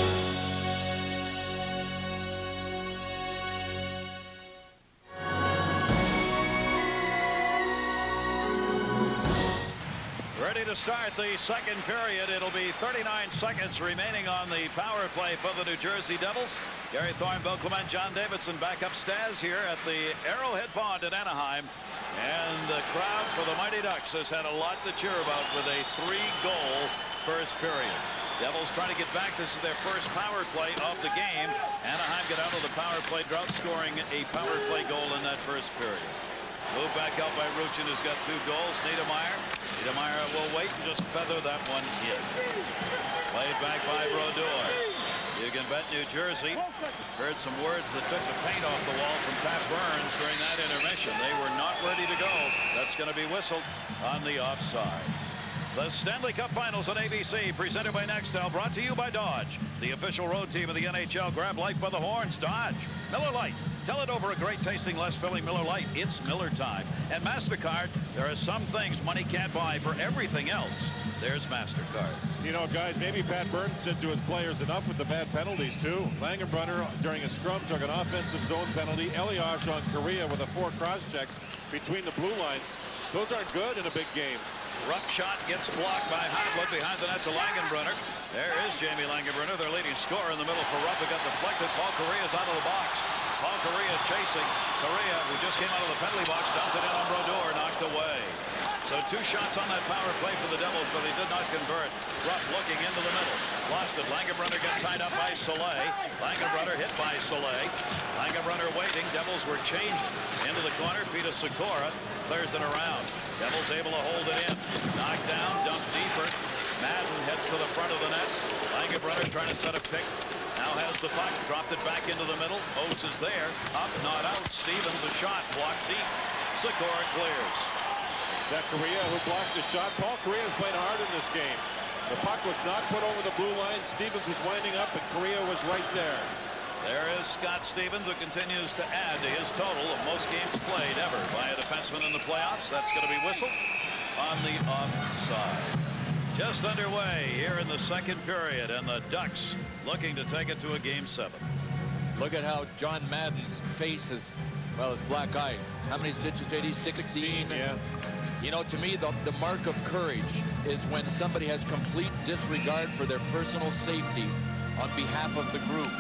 To start the second period. It'll be 39 seconds remaining on the power play for the New Jersey Devils. Gary Thorne, Clement, John Davidson back upstairs here at the Arrowhead Pond in Anaheim. And the crowd for the Mighty Ducks has had a lot to cheer about with a 3-goal first period. Devils trying to get back. This is their first power play of the game. Anaheim get out of the power play drought, scoring a power play goal in that first period. Moved back out by Rucchin, who's got 2 goals. Niedermayer will wait and just feather that one in. Played back by Brodeur. You can bet New Jersey heard some words that took the paint off the wall from Pat Burns during that intermission. They were not ready to go. That's going to be whistled on the offside. The Stanley Cup Finals on ABC, presented by Nextel, brought to you by Dodge, the official road team of the NHL. Grab life by the horns. Dodge. Miller Lite. Tell it over a great tasting, less filling Miller Lite. It's Miller time. And MasterCard, there are some things money can't buy. For everything else, there's MasterCard. You know, guys, maybe Pat Burns said to his players, enough with the bad penalties, too. Langenbrunner, during a scrum, took an offensive zone penalty. Elias on Kariya with 4 cross-checks between the blue lines. Those aren't good in a big game. Rough shot gets blocked by Hayward behind the net to Langenbrunner. There is Jamie Langenbrunner, their leading scorer in the middle for Rupp. It got deflected. Paul Kariya's out of the box. Paul Kariya chasing. Kariya, who just came out of the penalty box, dumped it in on Brodeur, knocked away. So 2 shots on that power play for the Devils, but they did not convert. Rupp looking into the middle. Lost it. Langenbrunner got tied up by Soleil. Langenbrunner hit by Soleil. Langenbrunner waiting. Devils were changing. Into the corner. Petr Sykora clears it around. Devils able to hold it in. Knocked down. Dumped deeper. Madden heads to the front of the net. Langenbrunner trying to set a pick. Now has the puck. Dropped it back into the middle. Oates is there. Up, not out. Stevens a shot. Blocked deep. Sykora clears. That Kariya who blocked the shot. Paul Kariya's played hard in this game. The puck was not put over the blue line. Stevens was winding up, and Kariya was right there. There is Scott Stevens, who continues to add to his total of most games played ever by a defenseman in the playoffs. That's going to be whistled on the offside. Just underway here in the second period, and the Ducks looking to take it to a Game 7. Look at how John Madden's face is, well, his black eye. How many stitches did he? 16? Yeah. You know, to me, the mark of courage is when somebody has complete disregard for their personal safety on behalf of the group.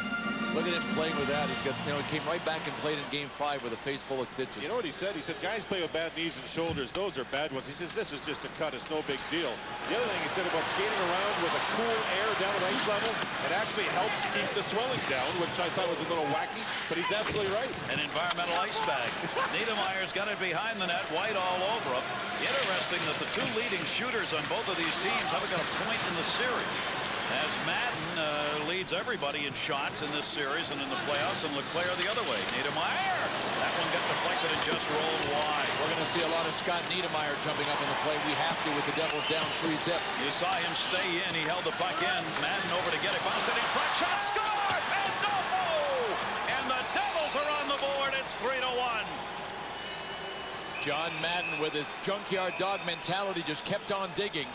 Look at him playing with that. He's got, you know, he came right back and played in Game 5 with a face full of stitches. You know what he said? He said, guys play with bad knees and shoulders. Those are bad ones. He says, this is just a cut. It's no big deal. The other thing he said about skating around with a cool air down at ice level, it actually helps keep the swelling down, which I thought was a little wacky, but he's absolutely right. An environmental ice bag. Niedermayer's got it behind the net, white all over him. Interesting that the two leading shooters on both of these teams haven't got a point in the series, as Madden leads everybody in shots in this series and in the playoffs, and Leclerc the other way. Niedermayer, that one got deflected and just rolled wide. We're going to see a lot of Scott Niedermayer jumping up in the play. We have to with the Devils down 3-zip. You saw him stay in. He held the puck in. Madden over to get it. Bounced it in front. Shot. Score! And the Devils are on the board. It's 3-1. John Madden, with his junkyard dog mentality, just kept on digging.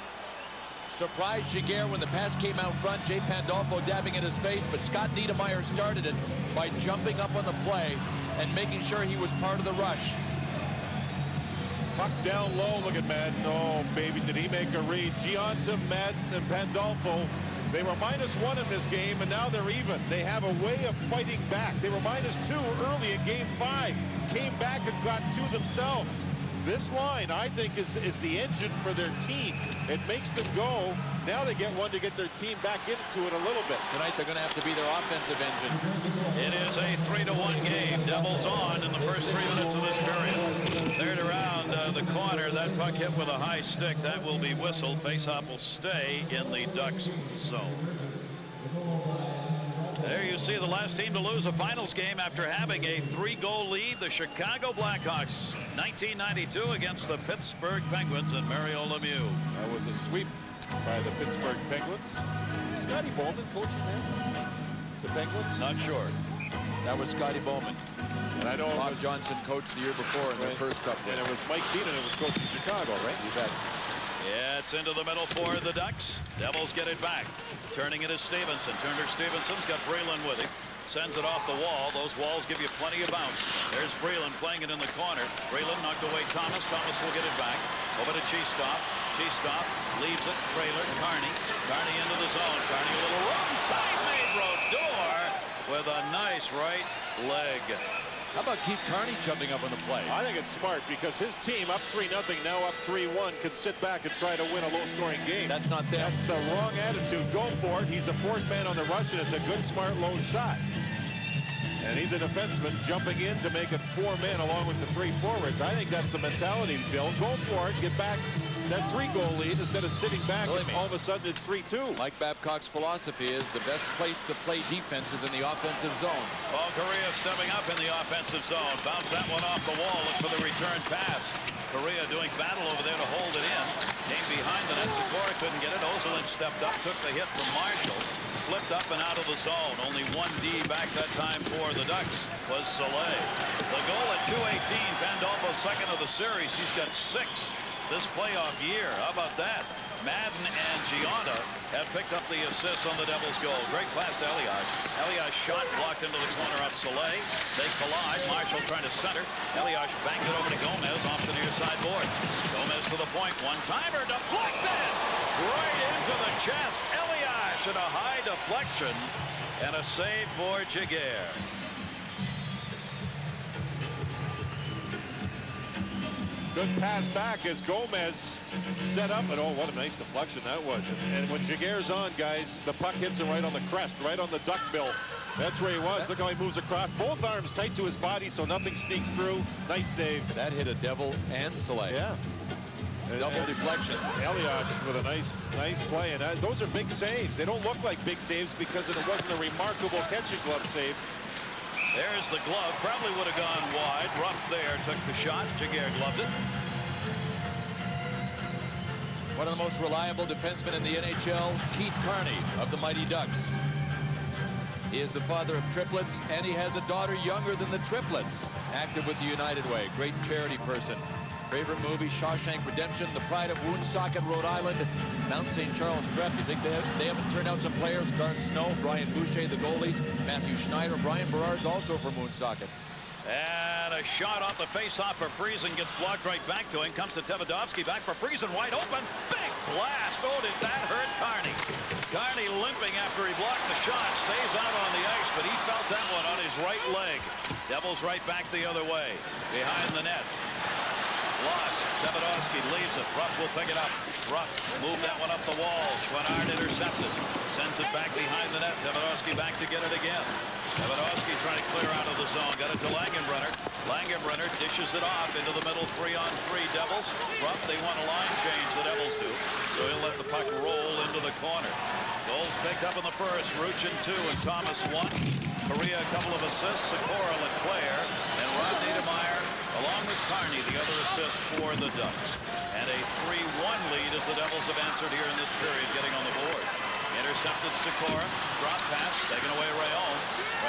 Surprised Giguere when the pass came out front. Jay Pandolfo dabbing at his face, but Scott Niedermayer started it by jumping up on the play and making sure he was part of the rush. Puck down low. Look at Madden. Oh, baby, did he make a read. Gianta, Madden, and Pandolfo. They were -1 in this game, and now they're even. They have a way of fighting back. They were -2 early in Game 5. Came back and got 2 themselves. This line, I think, is the engine for their team. It makes them go. Now they get one to get their team back into it a little bit. Tonight they're going to have to be their offensive engine. It is a 3-1 game. Devils on in the first 3 minutes of this period. Third around the corner. That puck hit with a high stick. That will be whistled. Faceoff will stay in the Ducks zone. There you see the last team to lose a finals game after having a 3-goal lead. The Chicago Blackhawks, 1992 against the Pittsburgh Penguins and Mario Lemieux. That was a sweep by the Pittsburgh Penguins. Scotty Bowman coaching them? The Penguins? Not sure. That was Scotty Bowman. And I know Bob Johnson coached the year before in their first cup. And it was Mike Keenan who was coaching Chicago, right? You bet. Yeah, it's into the middle for the Ducks. Devils get it back. Turning it is Stevenson. Turner Stevenson's got Breland with him. Sends it off the wall. Those walls give you plenty of bounce. There's Breland playing it in the corner. Breland knocked away Thomas. Thomas will get it back. Over to Cheestop. Cheestop leaves it. Trailer. Carney. Carney into the zone. Carney a little wrong side made. Brodeur with a nice right leg. How about Keith Carney jumping up on the play? I think it's smart because his team up 3-0, now up 3-1, can sit back and try to win a low-scoring game. That's not them. That's the wrong attitude. Go for it. He's the 4th man on the rush, and it's a good, smart, low shot. And he's a defenseman jumping in to make it 4 men along with the 3 forwards. I think that's the mentality, Bill. Go for it. Get back that 3-goal lead instead of sitting back and all of a sudden it's 3-2. Mike Babcock's philosophy is the best place to play defense is in the offensive zone. Paul Kariya stepping up in the offensive zone. Bounce that one off the wall. Look for the return pass. Kariya doing battle over there to hold it in. Came behind the net. Sykora couldn't get it. Ozelin stepped up, took the hit from Marshall. Flipped up and out of the zone. Only 1D back that time for the Ducks was Soleil. The goal at 2:18. Pandolfo's second of the series. He's got 6 this playoff year. How about that? Madden and Gianta have picked up the assists on the Devils' goal. Great pass to Elias. Elias shot blocked into the corner of Soleil. They collide. Marshall trying to center. Elias banked it over to Gomez off the near side board. Gomez to the point. One-timer deflected right into the chest. Elias at a high deflection and a save for Giguere. Good pass back as Gomez set up. And oh, what a nice deflection that was. And when Giguere's on, guys, the puck hits him right on the crest, right on the duck bill. That's where he was. Look how he moves across. Both arms tight to his body so nothing sneaks through. Nice save. That hit a Devil and Soleil. Yeah. Double deflection. Elias with a nice play. And those are big saves. They don't look like big saves because it wasn't a remarkable catching glove save. There's the glove. Probably would have gone wide. Ruff there took the shot. Giguere gloved it. One of the most reliable defensemen in the NHL, Keith Carney of the Mighty Ducks. He is the father of triplets, and he has a daughter younger than the triplets. Active with the United Way. Great charity person. Favorite movie, Shawshank Redemption, The Pride of Woonsocket, Rhode Island, Mount St. Charles Prep. You think they haven't turned out some players? Garth Snow, Brian Boucher, the goalies, Matthew Schneider, Brian Berard's also from Woonsocket. And a shot off the face-off for Friesen, gets blocked right back to him. Comes to Tevodovsky, back for Friesen, wide open. Big blast. Oh, did that hurt Carney? Carney limping after he blocked the shot. Stays out on the ice, but he felt that one on his right leg. Devils right back the other way. Behind the net. Loss. Tevodovsky leaves it. Ruff will pick it up. Ruff moved that one up the wall. Schwannard intercepted. Sends it back behind the net. Tevodovsky back to get it again. Tevodovsky trying to clear out of the zone. Got it to Langenbrunner. Langenbrunner dishes it off into the middle. 3-on-3 Devils. Ruff, they want a line change, the Devils do. So he'll let the puck roll into the corner. Goals picked up in the first. Rucchin 2 and Thomas 1. Kariya a couple of assists. Sykora, Leclaire, and Rod Niedermeyer along with Carney, the other assist for the Ducks. And a 3-1 lead as the Devils have answered here in this period, getting on the board. Intercepted Sykora, drop pass, taken away Rayon.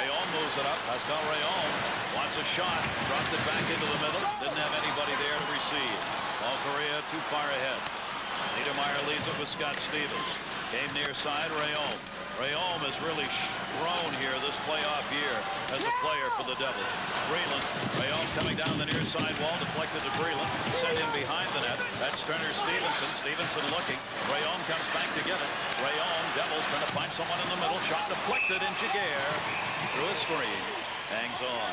Rayon moves it up. Pascal Rayon wants a shot, dropped it back into the middle. Didn't have anybody there to receive. Paul Kariya too far ahead. Niedermeyer leaves it with Scott Stevens. Came near side, Rayon. Rayon has really grown here this playoff year as a player for the Devils. Breland, Rayon coming down the near side wall, deflected to Breland, sent him behind the net. That's Turner Stevenson. Stevenson looking. Rayon comes back to get it. Rayon, Devils trying to find someone in the middle. Shot deflected, and Giguere through a screen hangs on.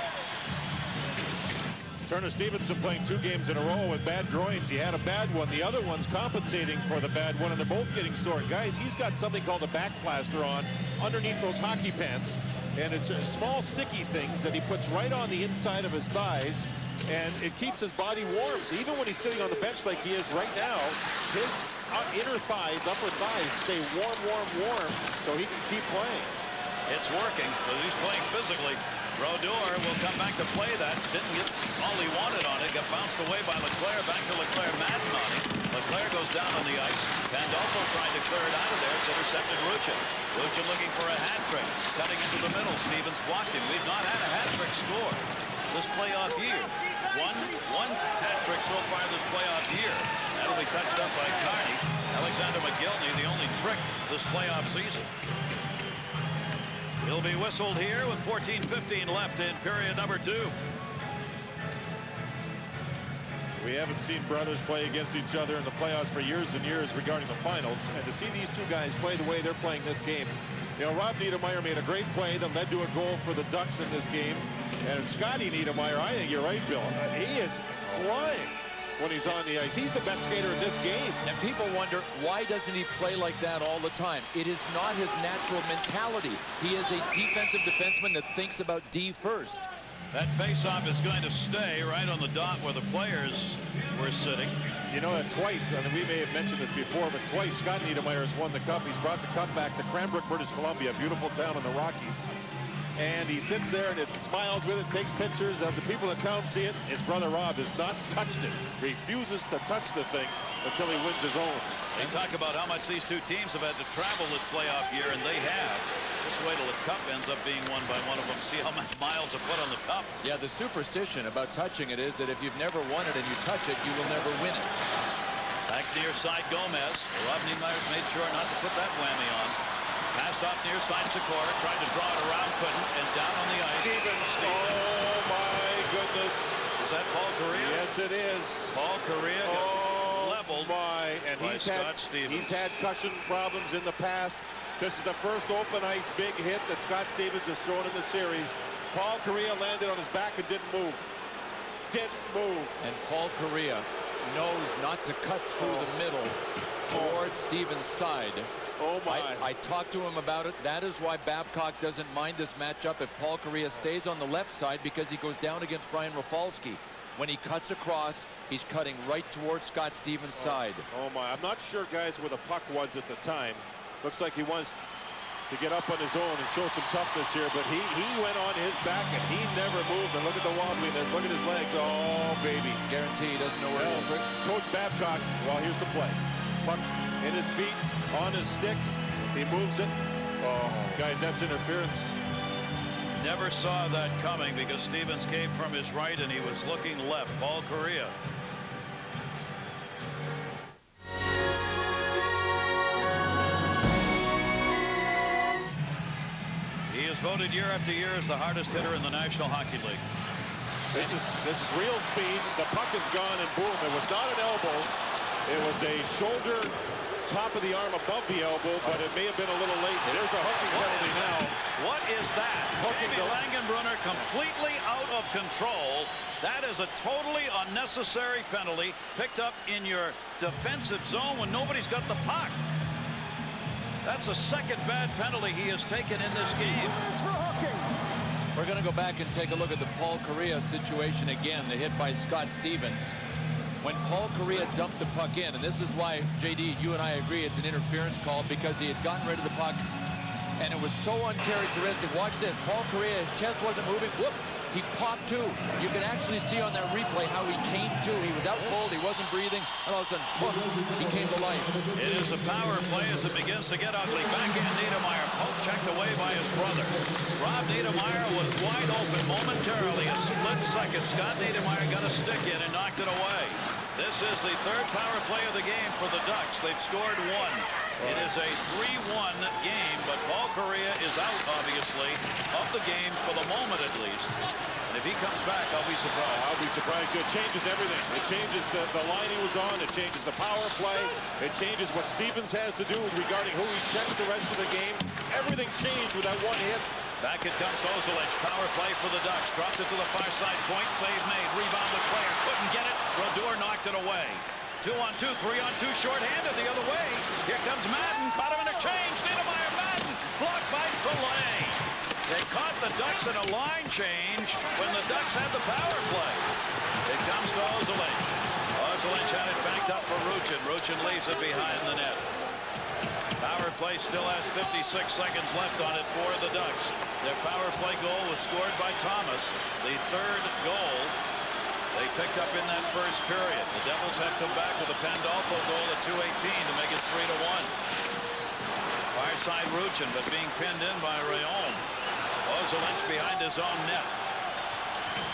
Turner Stevenson playing 2 games in a row with bad groins. He had a bad one. The other one's compensating for the bad one, and they're both getting sore. Guys, he's got something called a back plaster on underneath those hockey pants, and it's small sticky things that he puts right on the inside of his thighs, and it keeps his body warm. Even when he's sitting on the bench like he is right now, his inner thighs, upper thighs, stay warm, warm, warm, so he can keep playing. It's working, but he's playing physically. Brodeur will come back to play that. Didn't get all he wanted on it. Got bounced away by Leclaire. Back to Leclaire. Madden on him. Leclaire goes down on the ice. Pandolfo trying to clear it out of there. It's intercepted Rucchin. Rucchin looking for a hat trick. Cutting into the middle. Stevens blocked him. We've not had a hat trick score this playoff year. One hat trick so far this playoff year. That'll be touched up by Carney. Alexander McGillney, the only trick this playoff season. He'll be whistled here with 14:15 left in period number 2. We haven't seen brothers play against each other in the playoffs for years and years regarding the finals, and to see these two guys play the way they're playing this game. You know, Rob Niedermeyer made a great play that led to a goal for the Ducks in this game, and Scotty Niedermeyer, I think you're right, Bill. He is flying when he's on the ice. He's the best skater in this game. And people wonder, why doesn't he play like that all the time? It is not his natural mentality. He is a defensive defenseman that thinks about D first. That faceoff is going to stay right on the dot where the players were sitting. You know that twice, I mean, we may have mentioned this before, but twice Scott Niedermeyer has won the cup. He's brought the cup back to Cranbrook, British Columbia, a beautiful town in the Rockies. And he sits there and it smiles with it, takes pictures of the people in town see it. His brother Rob has not touched it, refuses to touch the thing until he wins his own. They talk about how much these two teams have had to travel this playoff year, and they have. Just wait till the cup ends up being won by one of them. See how much miles are put on the cup. Yeah, the superstition about touching it is that if you've never won it and you touch it, you will never win it. Back near side Gomez. Rob Niedermeyer's made sure not to put that whammy on. Passed off near side Sykora, tried to draw it around, couldn't, and down on the ice. Stevens. Oh my goodness. Is that Paul Kariya? Yes, it is. Paul Kariya leveled my, and by Scott Stevens. He's had cushion problems in the past. This is the first open ice big hit that Scott Stevens has thrown in the series. Paul Kariya landed on his back and didn't move. Didn't move. And Paul Kariya knows not to cut through the middle towards Stevens' side. Oh my. I talked to him about it. That is why Babcock doesn't mind this matchup if Paul Kariya stays on the left side, because he goes down against Brian Rafalski. When he cuts across, he's cutting right towards Scott Stevens' side. Oh my. I'm not sure, guys, where the puck was at the time. Looks like he wants to get up on his own and show some toughness here, but he went on his back and he never moved. And look at the wobbliness. Look at his legs. Oh, baby. Guarantee he doesn't know where he is. Coach Babcock, well, here's the play. Puck in his feet, on his stick. He moves it. Oh, guys, that's interference. Never saw that coming because Stevens came from his right and he was looking left. Paul Kariya. He is voted year after year as the hardest hitter in the National Hockey League. This is real speed. The puck is gone, and boom! It was not an elbow. It was a shoulder, top of the arm above the elbow, but it may have been a little late. There's a hooking penalty now. What is that? Jamie Langenbrunner completely out of control. That is a totally unnecessary penalty picked up in your defensive zone when nobody's got the puck. That's the second bad penalty he has taken in this game. We're going to go back and take a look at the Paul Kariya situation again, the hit by Scott Stevens. When Paul Kariya dumped the puck in, and this is why, JD, you and I agree it's an interference call, because he had gotten rid of the puck, and it was so uncharacteristic. Watch this. Paul Kariya, his chest wasn't moving. Whoop! He popped to. You can actually see on that replay how he came to. He was out cold. He wasn't breathing. And all of a sudden, poof, he came to life. It is a power play as it begins to get ugly. Backhand Niedermeyer. Poke checked away by his brother. Rob Niedermeyer was wide open momentarily. A split second. Scott Niedermeyer got a stick in and knocked it away. This is the third power play of the game for the Ducks. They've scored one. It is a 3-1 game, but Paul Kariya is out, obviously, of the game for the moment at least. And if he comes back, I'll be surprised. I'll be surprised. It changes everything. It changes the line he was on. It changes the power play. It changes what Stevens has to do regarding who he checks the rest of the game. Everything changed with that one hit. Back it comes to Ozolic. Power play for the Ducks. Dropped it to the far side. Point save made. Rebound with Claire. Couldn't get it. Brodeur knocked it away. 2-on-2, 3-on-2, short-handed the other way. Here comes Madden. Caught him in a change. Niedermeyer, Madden. Blocked by Soleil. They caught the Ducks in a line change when the Ducks had the power play. It comes to Ozolic. Ozolic had it backed up for Rucchin. Rucchin leaves it behind the net. Power play still has 56 seconds left on it for the Ducks. Their power play goal was scored by Thomas. The third goal they picked up in that first period. The Devils have come back with a Pandolfo goal at 2:18 to make it 3-1. Far side Rucchin, but being pinned in by Rayon. Ozolic behind his own net.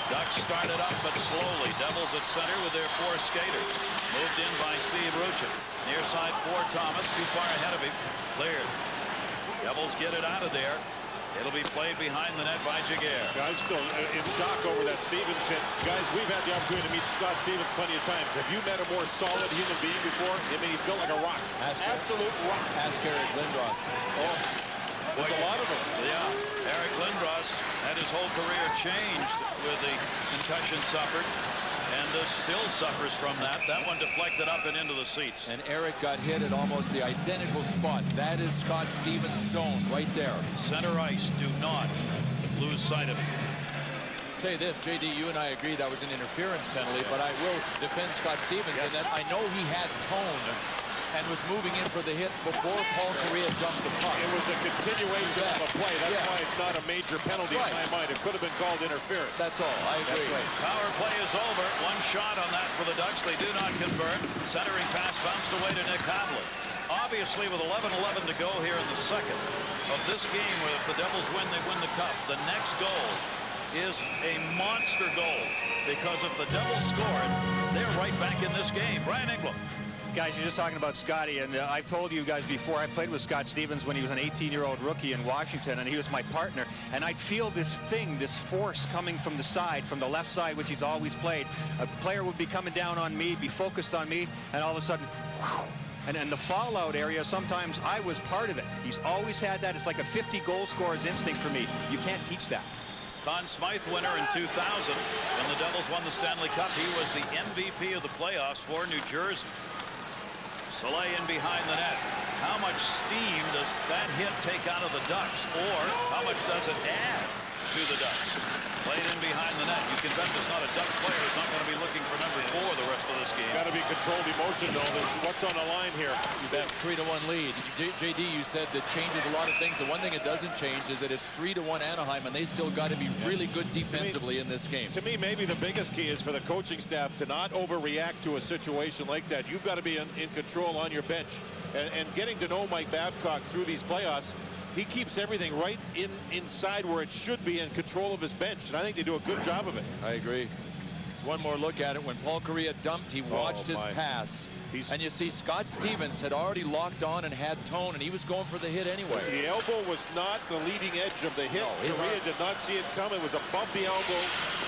Ducks started up but slowly. Devils at center with their four skaters. Moved in by Steve Rucchin. Near side for Thomas. Too far ahead of him. Cleared. Devils get it out of there. It'll be played behind the net by Giguere. I'm still in shock over that Stevens hit. Guys, we've had the opportunity to meet Scott Stevens plenty of times. Have you met a more solid human being before? I mean, he's built like a rock. Absolute rock. Ask Eric Lindros. Oh, there's a lot of them. Yeah, Eric Lindros had his whole career changed with the concussion suffered. And still suffers from that. That one deflected up and into the seats. And Eric got hit at almost the identical spot. That is Scott Stevens' zone right there. Center ice. Do not lose sight of it. Say this, JD, you and I agree that was an interference penalty, but I will defend Scott Stevens in that I know he had tone and was moving in for the hit before Paul Kariya dumped the puck. It was a continuation of a play. That's why it's not a major penalty in my mind. It could have been called interference. That's all. I agree. Power play is over. One shot on that for the Ducks. They do not convert. Centering pass bounced away to Nick Hadley. Obviously, with 11:11 to go here in the second of this game, where if the Devils win, they win the cup. The next goal is a monster goal, because if the Devils score it, they're right back in this game. Brian England. Guys, you're just talking about Scotty, and I've told you guys before, I played with Scott Stevens when he was an 18-year-old rookie in Washington, and he was my partner, and I'd feel this thing, this force coming from the side, from the left side, which he's always played. A player would be coming down on me, be focused on me, and all of a sudden, whew, and in the fallout area, sometimes I was part of it. He's always had that. It's like a 50-goal scorer's instinct for me. You can't teach that. Conn Smythe winner in 2000 when the Devils won the Stanley Cup. He was the MVP of the playoffs for New Jersey. Soleil in behind the net. How much steam does that hit take out of the Ducks, or how much does it add to the Ducks? Played in behind the net. You can bet there's not a Duck player who's not going to be looking for number 4 the rest of this game. Got to be controlled emotion, though. What's on the line here? You bet. 3-1 lead. JD, you said that changes a lot of things. The one thing it doesn't change is that it's 3-1 Anaheim, and they still got to be really good defensively in this game. To me, maybe the biggest key is for the coaching staff to not overreact to a situation like that. You've got to be in control on your bench. And getting to know Mike Babcock through these playoffs, he keeps everything right inside where it should be, in control of his bench, and I think they do a good job of it. I agree. Just one more look at it. When Paul Kariya dumped, he watched his pass. And you see Scott Stevens had already locked on and had tone, and he was going for the hit anyway. The elbow was not the leading edge of the hit. Kariya did not see it come. It was above the elbow.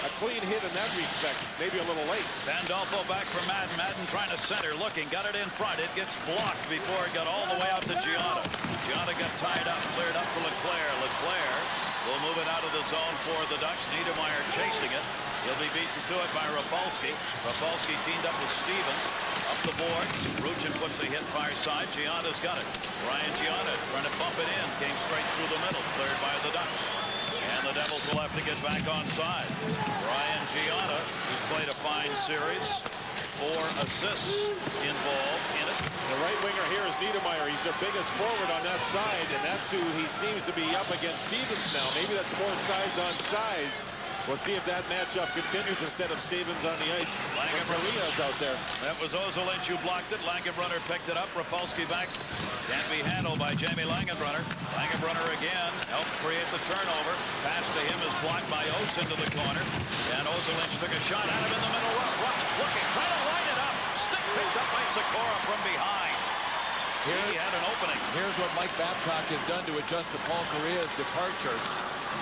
A clean hit in that respect. Maybe a little late. Pandolfo back for Madden. Madden trying to center, looking, got it in front. It gets blocked before it got all the way out to Gianna. Gianna got tied up, cleared up for Leclerc. Leclerc will move it out of the zone for the Ducks. Niedermeyer chasing it. He'll be beaten to it by Rafalski. Rafalski teamed up with Stevens. Up the boards. Rucchin puts a hit far side. Gianna's got it. Ryan Gianna trying to bump it in. Came straight through the middle. Cleared by the Ducks. And the Devils will have to get back on side. Ryan Gianna, who's played a fine series. 4 assists involved in it. The right winger here is Niedermeyer. He's their biggest forward on that side, and that's who he seems to be up against Stevens now. Maybe that's more size on size. We'll see if that matchup continues instead of Stevens on the ice. Kariya's out there. That was Ozolinsh who blocked it. Langenbrunner picked it up. Rafalski back. Can't be handled by Jamie Langenbrunner. Langenbrunner again helped create the turnover. Pass to him is blocked by Oates into the corner. And Ozolinsh took a shot at him in the middle. Ruck looking, trying to line it up. Stick picked up by Sykora from behind. He had an opening. Here's what Mike Babcock has done to adjust to Paul Kariya's departure.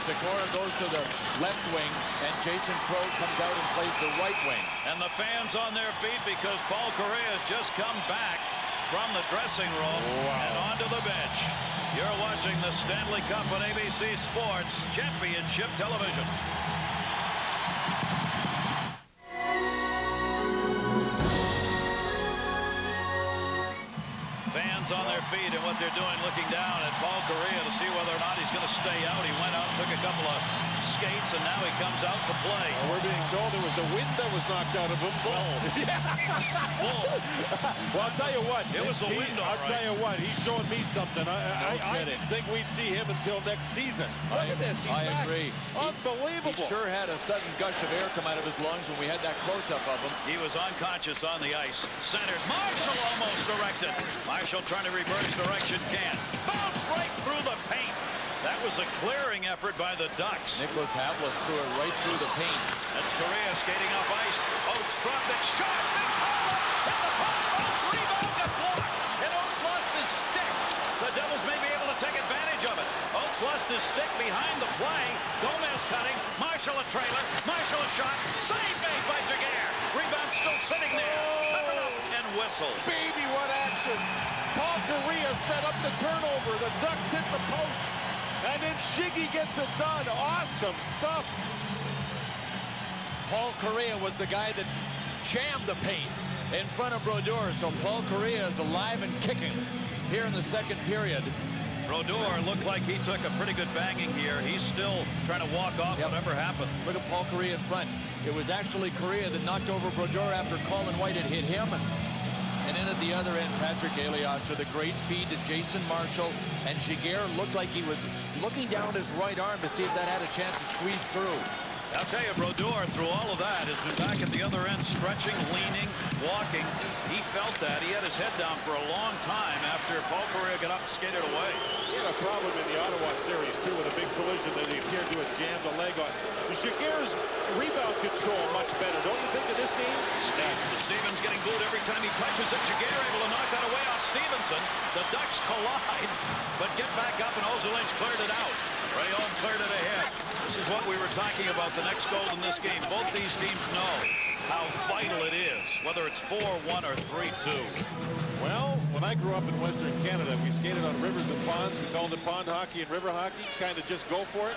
Sykora goes to the left wing, and Jason Crow comes out and plays the right wing. And the fans on their feet because Paul Kariya has just come back from the dressing room and onto the bench. You're watching the Stanley Cup on ABC Sports Championship Television. Fans on their feet, and what they're doing, looking down at Paul Kariya to see whether or not he's going to stay out. He went out, took a couple of skates, and now he comes out to play. Well, we're being told it was the wind that was knocked out of him. Well, I'll tell you what. It was the wind, all right. I'll tell you what. He's showing me something. I didn't think we'd see him until next season. Look at this. He's back. Agree. Unbelievable. He sure had a sudden gush of air come out of his lungs when we had that close-up of him. He was unconscious on the ice. Centered. Marshall almost directed. Marshall trying to reverse direction. Can't. Bounced right through the paint. That was a clearing effort by the Ducks. Nicholas Havlat threw it right through the paint. That's Kariya skating off ice. Oates dropped it. Shot. Big hole. Hit the post. Oates rebound got blocked. And Oates lost his stick. The Devils may be able to take advantage of it. Oates lost his stick behind the play. Gomez cutting. Marshall a trailer. Marshall a shot. Save made by Giguere. Rebound still sitting there. Pep it up and whistle. Baby, what action. Paul Kariya set up the turnover. The Ducks hit the post. And then Shiggy gets it done. Awesome stuff. Paul Kariya was the guy that jammed the paint in front of Brodeur. So Paul Kariya is alive and kicking here in the second period. Brodeur looked like he took a pretty good banging here. He's still trying to walk off whatever happened. Look at Paul Kariya in front. It was actually Kariya that knocked over Brodeur after Colin White had hit him. And then at the other end, Patrick Eliasha, the great feed to Jason Marshall. And Giguere looked like he was looking down his right arm to see if that had a chance to squeeze through. I'll tell you, Brodeur, through all of that, has been back at the other end, stretching, leaning, walking. He felt that. He had his head down for a long time after Paul Kariya got up and skated away. He had a problem in the Ottawa series, too, with a big collision that he appeared to have jammed a leg on. Giguere's rebound control much better, don't you think, in this game? Stevens getting booed every time he touches it. Giguere able to knock that away off Stevenson. The Ducks collide, but get back up, and Ozolinsh cleared it out. Rayon cleared it ahead. This is what we were talking about, the next goal in this game. Both these teams know how vital it is, whether it's 4-1 or 3-2. Well, when I grew up in Western Canada, we skated on rivers and ponds. We called it pond hockey and river hockey, kind of just go for it.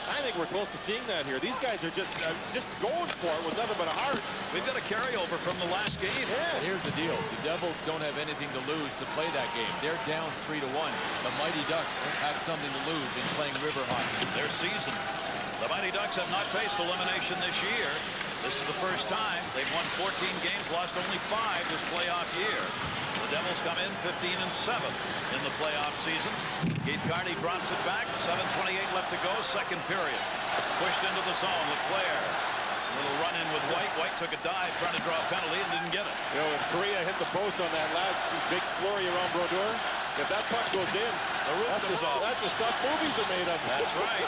I think we're close to seeing that here. These guys are just going for it with nothing but a heart. We've got a carryover from the last game. Yeah. Here's the deal. The Devils don't have anything to lose to play that game. They're down 3-1. The Mighty Ducks have something to lose in playing river hockey. Their season. The Mighty Ducks have not faced elimination this year. This is the first time. They've won 14 games, lost only 5 this playoff year. The Devils come in 15-7 in the playoff season. Keith Carney drops it back. 7:28 left to go, second period. Pushed into the zone. Leclerc. A little run in with White. White took a dive, trying to draw a penalty, and didn't get it. You know, if Kariya hit the post on that last big flurry around Brodeur, if that puck goes in, The roof comes off. That's the stuff movies are made of. That's right.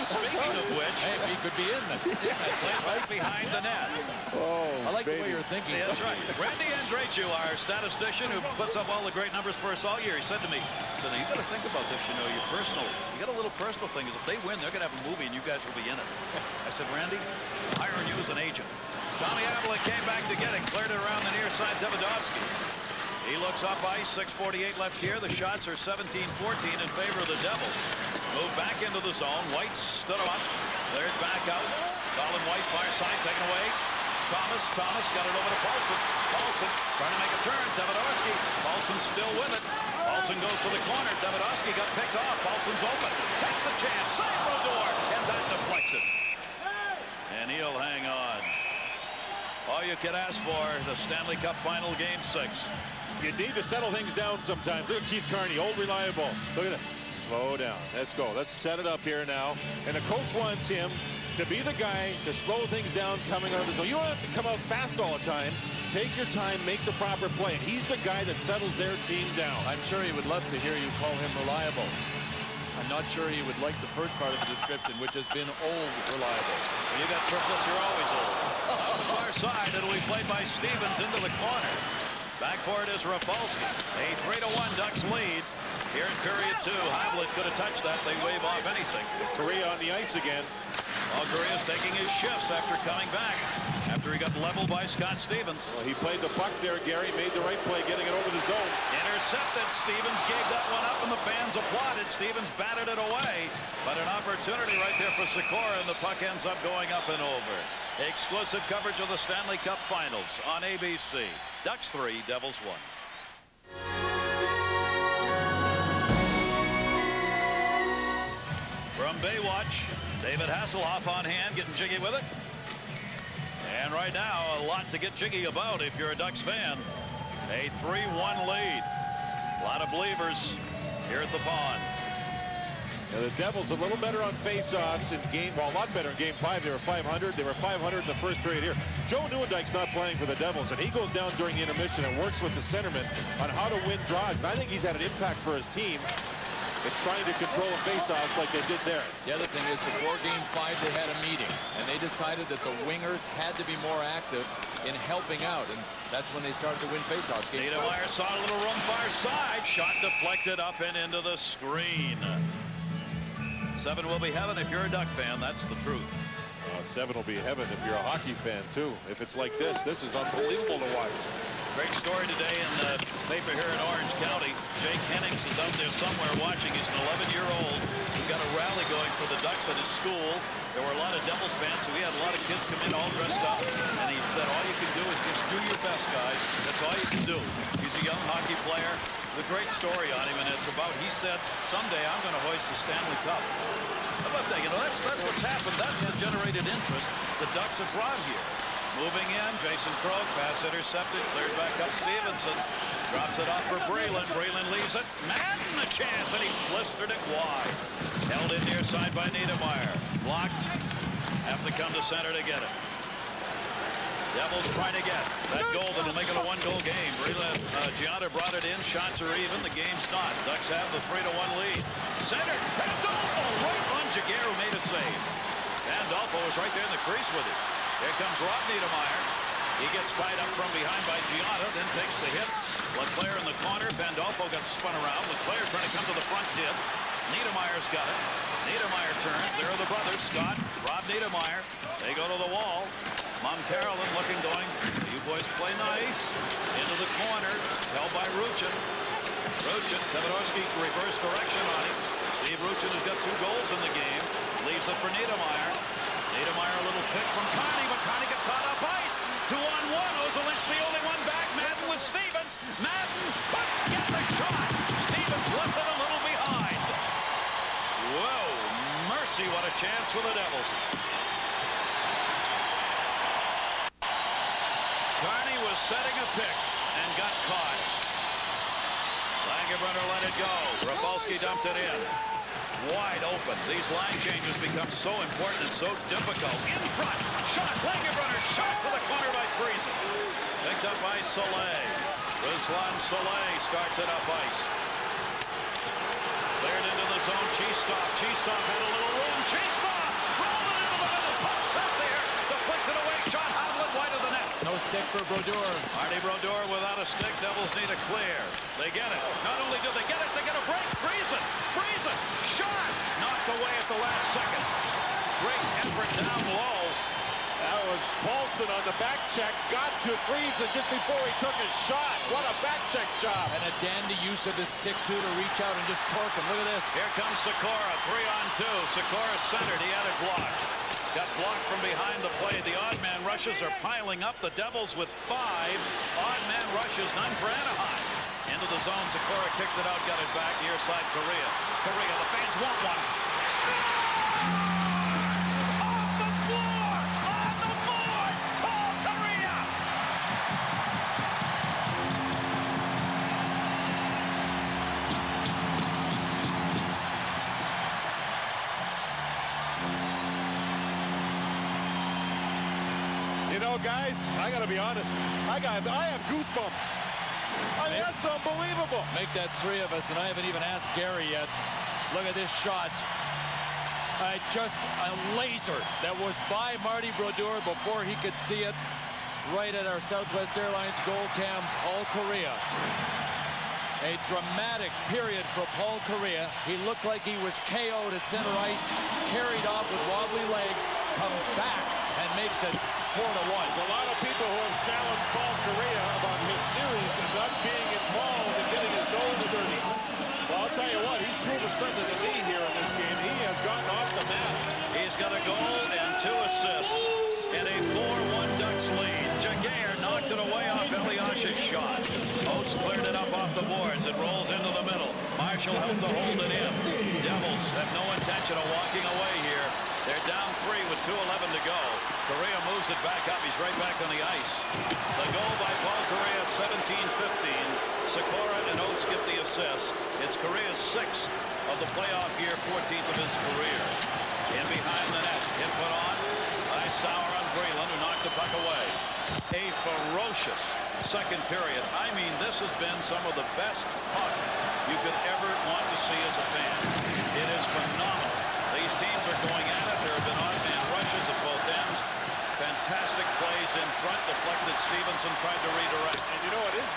Speaking of which, Hey, he could be in them. played right behind the net. Oh, I like the way you're thinking. That's right. Randy Andrechu, our statistician who puts up all the great numbers for us all year, he said to me, you got to think about this, your personal. You got a little personal thing. If they win, they're going to have a movie and you guys will be in it. I said, Randy, I'm hiring you as an agent. Tommy Avila came back to get it, cleared it around the near side. Davidovsky. He looks up ice, 6:48 left here. The shots are 17-14 in favor of the Devils. Move back into the zone. White stood him up, cleared back out. Colin White, far side, taken away. Thomas got it over to Paulson. Paulson trying to make a turn. Davidovsky. Paulson still with it. Paulson goes to the corner. Davidovsky got picked off. Paulson's open. Takes a chance. Save Brodeur. And that deflected. And he'll hang on. All you could ask for, the Stanley Cup Final, Game 6. You need to settle things down sometimes. Look at Keith Carney, old reliable. Look at it. Slow down. Let's go. Let's set it up here now. And the coach wants him to be the guy to slow things down coming out of the zone. You don't have to come out fast all the time. Take your time, make the proper play. And he's the guy that settles their team down. I'm sure he would love to hear you call him reliable. I'm not sure he would like the first part of the description, which has been old reliable. You got triplets, you're always old. Off the far side, it'll be played by Stevens into the corner. Back for it is Rafalski. A 3-1 Ducks lead. Here in period 2, Havlat could have touched that. They wave off anything. Kariya on the ice again. Well, Kariya's taking his shifts after coming back. After he got leveled by Scott Stevens. Well, he played the puck there, Gary. Made the right play, getting it over the zone. Intercepted. Stevens gave that one up, and the fans applauded. Stevens batted it away. But an opportunity right there for Sykora, and the puck ends up going up and over. Exclusive coverage of the Stanley Cup Finals on ABC. Ducks 3, Devils 1. From Baywatch, David Hasselhoff on hand, getting jiggy with it. And right now, a lot to get jiggy about if you're a Ducks fan. A 3-1 lead. A lot of believers here at the pond. Now, the Devils a little better on face-offs in game, well, a lot better in game 5. They were 500. They were 500 in the first period here. Joe Nieuwendyke's not playing for the Devils, and he goes down during the intermission and works with the centerman on how to win draws. And I think he's had an impact for his team. It's trying to control face-offs like they did there. The other thing is before game 5 they had a meeting and they decided that the wingers had to be more active in helping out, and that's when they started to win face-offs. Niedermeyer saw a little room far side. Shot deflected up and into the screen. 7 will be heaven if you're a Duck fan. That's the truth. 7 will be heaven if you're a hockey fan too. If it's like this is unbelievable to watch. Great story today in the paper here in Orange County. Jake Hennings is out there somewhere watching. He's an 11-year-old who got a rally going for the Ducks at his school. There were a lot of Devils fans, so he had a lot of kids come in all dressed up. And he said, all you can do is just do your best, guys. That's all you can do. He's a young hockey player. The great story on him, and it's about, he said, someday I'm going to hoist the Stanley Cup. How about that? That's what's happened. That's the generated interest the Ducks have brought here. Moving in, Jason Krog, pass intercepted, cleared back up Stevenson. Drops it off for Breland. Breland leaves it. Madden a chance, and he blistered it wide. Held in near side by Niedermeyer. Blocked. Have to come to center to get it. Devils trying to get that goal that'll make it a 1-goal game. Breland, Gianna brought it in. Shots are even. The game's not. Ducks have the 3-1 lead. Center. Pandolfo right on Giguere, who made a save. Pandolfo was right there in the crease with it. Here comes Rob Niedermeyer. He gets tied up from behind by Gianna, then takes the hit. Leclerc in the corner. Pandolfo got spun around. Leclerc trying to come to the front did. Niedermeyer's got it. Niedermeyer turns. There are the brothers, Scott, Rob Niedermeyer. They go to the wall. Mom Carolyn looking, going, you boys play nice. Into the corner. Held by Rucchin. Rucchin, Davidovsky reverse direction on him. Steve Rucchin has got 2 goals in the game. Leaves it for Niedermeyer. Niedermeyer a little pick from Carney, but Carney got caught up ice. 2-on-1. Ozelin's the only one back. Madden with Stevens. Madden, but get the shot. Stevens left it a little behind. Whoa, mercy, what a chance for the Devils. Carney was setting a pick and got caught. Langerbrunner let it go. Rafalski dumped it in. Wide open. These line changes become so important and so difficult. In front. Shot. Langerbrunner shot to the corner by Crease. Picked up by Soleil. Ruslan Soleil starts it up ice. zone. Cheestop had a little room. Cheestop rolled it into the middle. Puck set there. Deflected away. Shot Hovland wide of the net. No stick for Brodeur. Martin Brodeur without a stick. Devils need a clear. They get it. Not only do they get it, they get a break. Freeze it. Shot. Knocked away at the last second. Great effort down low. That was Paulson on the back check. Got to Friesen just before he took his shot. What a back check job. And a dandy use of his stick, too, to reach out and just torque him. Look at this. Here comes Sykora. 3-on-2. Sykora centered. He had it blocked. Got blocked from behind the play. The odd man rushes are piling up. The Devils with 5 odd man rushes. None for Anaheim. Into the zone. Sykora kicked it out. Got it back. Near side Kariya. The fans want one. Score! You know, guys, I got to be honest. I have goosebumps. I mean, that's unbelievable. Make that 3 of us, and I haven't even asked Gary yet. Look at this shot. Just a laser that was by Martin Brodeur before he could see it. Right at our Southwest Airlines goal cam, Paul Kariya. A dramatic period for Paul Kariya. He looked like he was KO'd at center ice, carried off with wobbly legs, comes back and makes it 4-1. A lot of people who have challenged Paul Kariya about his series and not being involved and getting his nose dirty. Well, I'll tell you what, he's proven something to me here in this game. He has gotten off the mat. He's got a goal and 2 assists and a 4-1 Ducks lead. Giguere knocked it away off Eliash's shot. Oates cleared it up off the boards. It rolls into the middle. Marshall helped to hold it in. Devils have no intention of walking away here. They're down 3 with 2:11 to go. Kariya moves it back up. He's right back on the ice. The goal by Paul Kariya at 17:15. Sykora and Oates get the assist. It's Kariya's 6th of the playoff year, 14th of his career. In behind the net. Input on. Sour on Breland, who knocked the puck away. A ferocious second period. I mean, this has been some of the best puck you could ever want to see as a fan. It is phenomenal. These teams are going at it. There have been odd man rushes at both ends. Fantastic plays in front. Deflected. Stevenson tried to redirect. And you know, it is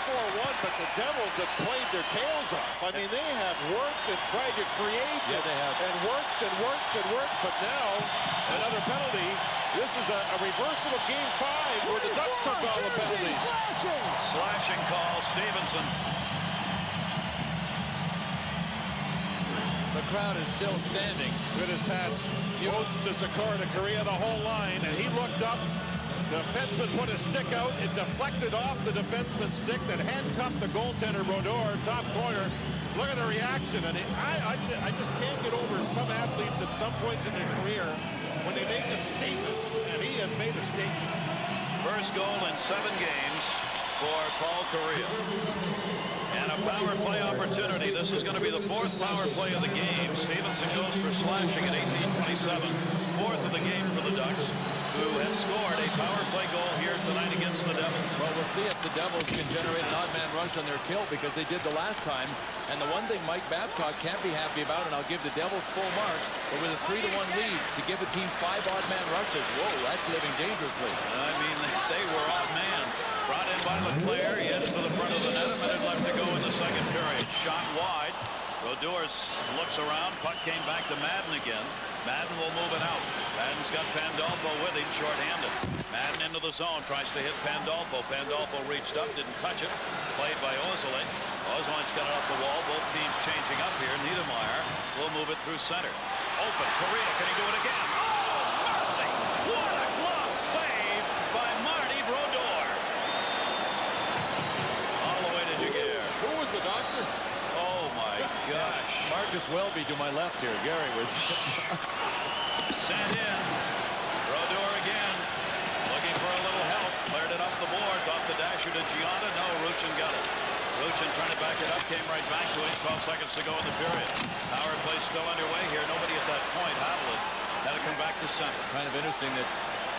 4-1, but the Devils have played their tails off. I mean, they have worked and tried to create. Yeah, they have. And worked and worked and worked. But now, another penalty. This is a reversal of Game 5 where the Ducks took all the penalties. Slashing call. Stevenson. The crowd is still standing. Good as pass. Oates to Sykora to Kariya, the whole line, and he looked up. The defenseman put his stick out. It deflected off the defenseman's stick that handcuffed the goaltender Brodeur, top corner. Look at the reaction, and I just can't get over some athletes at some points in their career when they make a statement, and he has made a statement. First goal in 7 games for Paul Kariya. And a power play opportunity. This is going to be the 4th power play of the game. Stevenson goes for slashing at 18:27. 4th of the game for the Ducks, who had scored a power play goal here tonight against the Devils. Well, we'll see if the Devils can generate an odd man rush on their kill, because they did the last time. And the one thing Mike Babcock can't be happy about, and I'll give the Devils full marks, but with a 3-1 lead, to give a team 5 odd man rushes, whoa, that's living dangerously. I mean, they were odd man. Brought in by Leclerc. He heads to the front of the net. A minute left to go in the second period. Shot wide. Brodeur looks around. Puck came back to Madden again. Madden will move it out. Madden's got Pandolfo with him, short-handed. Madden into the zone, tries to hit Pandolfo. Pandolfo reached up, didn't touch it. Played by Ozole. Ozole's got it off the wall. Both teams changing up here. Niedermeyer will move it through center. Open. Kariya, can he do it again? Oh, mercy! What a glove save by Martin Brodeur. All the way to Giguere. Who was the doctor? Oh, my gosh. Marcus Welby to my left here. Gary was sent in. Brodeur again. Looking for a little help. Cleared it up the boards. Off the dasher to Gianna. No, Rucchin got it. Rucchin trying to back it up. Came right back to it. 12 seconds to go in the period. Power play still underway here. Nobody at that point. Ahlers had to come back to center. kind of interesting that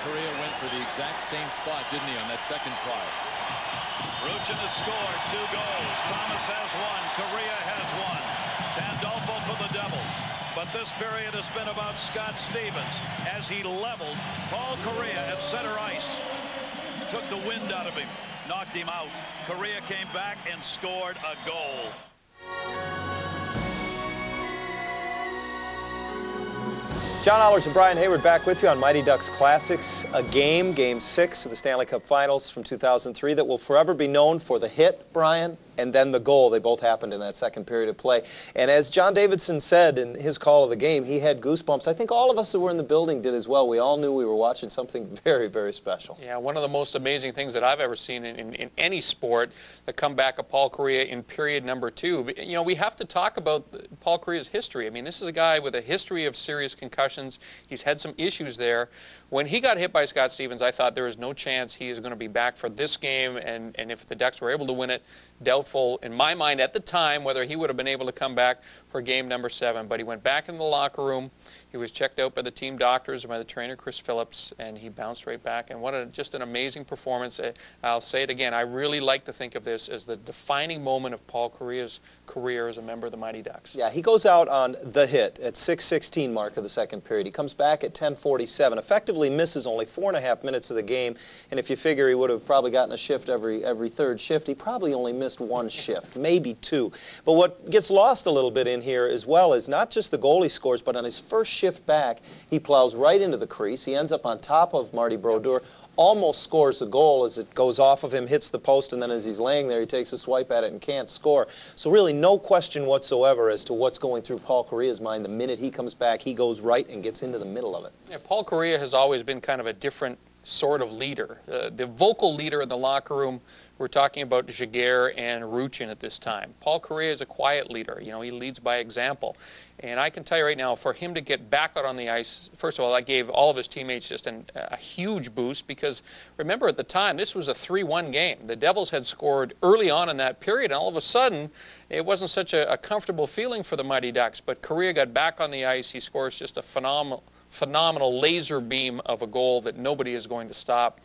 Kariya went for the exact same spot, didn't he, on that second try? Rucchin has scored 2 goals. Thomas has 1. Kariya has 1. Pandolfo for the Devils. But this period has been about Scott Stevens as he leveled Paul Kariya at center ice. Took the wind out of him, knocked him out. Kariya came back and scored a goal. John Ahlers and Brian Hayward back with you on Mighty Ducks Classics, a Game 6 of the Stanley Cup Finals from 2003 that will forever be known for the hit, Brian, and then the goal. They both happened in that second period of play. And as John Davidson said in his call of the game, he had goosebumps. I think all of us who were in the building did as well. We all knew we were watching something very, very special. Yeah, one of the most amazing things that I've ever seen in any sport, the comeback of Paul Kariya in period number 2. You know, we have to talk about Paul Kariya's history. I mean, this is a guy with a history of serious concussions. He's had some issues there. When he got hit by Scott Stevens, I thought there was no chance he is going to be back for this game, and if the Ducks were able to win it, doubtful in my mind at the time whether he would have been able to come back for game number 7. But he went back in the locker room. He was checked out by the team doctors and by the trainer, Chris Phillips, and he bounced right back. And what just an amazing performance. I'll say it again, I really like to think of this as the defining moment of Paul Kariya's career as a member of the Mighty Ducks. Yeah, he goes out on the hit at 6:16 mark of the second period. He comes back at 10:47, effectively misses only 4.5 minutes of the game. And if you figure he would have probably gotten a shift every third shift, he probably only missed 1 shift, maybe 2. But what gets lost a little bit in here as well is not just the goal he scores, but on his first shift back, he plows right into the crease. He ends up on top of Martin Brodeur, almost scores the goal as it goes off of him, hits the post, and then as he's laying there, he takes a swipe at it and can't score. So really no question whatsoever as to what's going through Paul Kariya's mind. The minute he comes back, he goes right and gets into the middle of it. Yeah, Paul Kariya has always been kind of a different sort of leader. The vocal leader in the locker room, we're talking about Giguere and Rucchin at this time. Paul Kariya is a quiet leader. You know, he leads by example. And I can tell you right now, for him to get back out on the ice, first of all, that gave all of his teammates just a huge boost because, remember, at the time, this was a 3-1 game. The Devils had scored early on in that period, and all of a sudden, it wasn't such a comfortable feeling for the Mighty Ducks. But Kariya got back on the ice. He scores just a phenomenal laser beam of a goal that nobody is going to stop.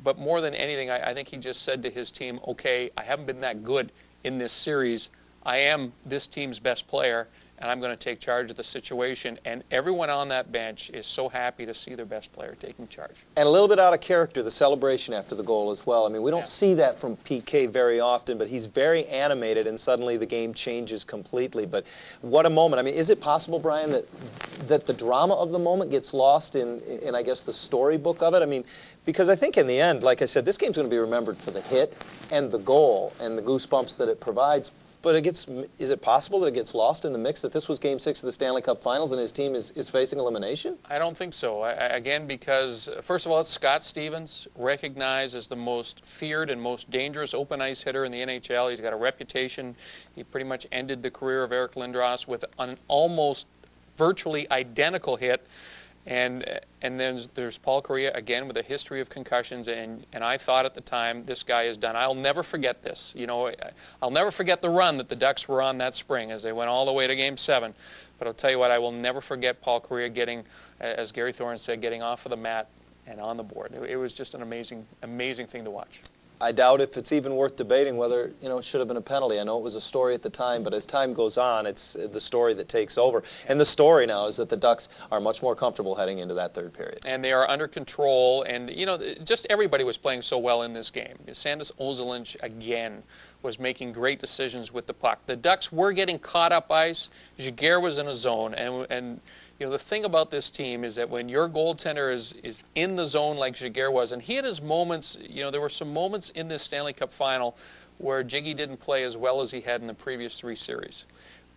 But more than anything, I think he just said to his team, okay, I haven't been that good in this series. I am this team's best player, and I'm going to take charge of the situation. And everyone on that bench is so happy to see their best player taking charge. And a little bit out of character, the celebration after the goal as well. I mean, we don't see that from PK very often, but he's very animated, and suddenly the game changes completely. But what a moment. I mean, is it possible, Brian, that the drama of the moment gets lost in I guess, the storybook of it? I mean, because I think in the end, like I said, this game's going to be remembered for the hit and the goal and the goosebumps that it provides. But is it possible that it gets lost in the mix that this was Game 6 of the Stanley Cup Finals and his team is facing elimination? I don't think so. Again, because, first of all, it's Scott Stevens, recognized as the most feared and most dangerous open ice hitter in the NHL. He's got a reputation. He pretty much ended the career of Eric Lindros with an almost virtually identical hit. And then there's Paul Kariya, again, with a history of concussions, and I thought at the time, this guy is done. I'll never forget this. You know, I'll never forget the run that the Ducks were on that spring as they went all the way to Game 7. But I'll tell you what, I will never forget Paul Kariya getting, as Gary Thorne said, getting off of the mat and on the board. It was just an amazing, amazing thing to watch. I doubt if it's even worth debating whether, you know, it should have been a penalty. I know it was a story at the time, but as time goes on, it's the story that takes over. And the story now is that the Ducks are much more comfortable heading into that third period. And they are under control, and, you know, just everybody was playing so well in this game. Sandis Ozolinsh, again, was making great decisions with the puck. The Ducks were getting caught up ice. Giguere was in a zone, and you know, the thing about this team is that when your goaltender is in the zone like Giguere was, and he had his moments, you know, there were some moments in this Stanley Cup Final where Jiggy didn't play as well as he had in the previous 3 series.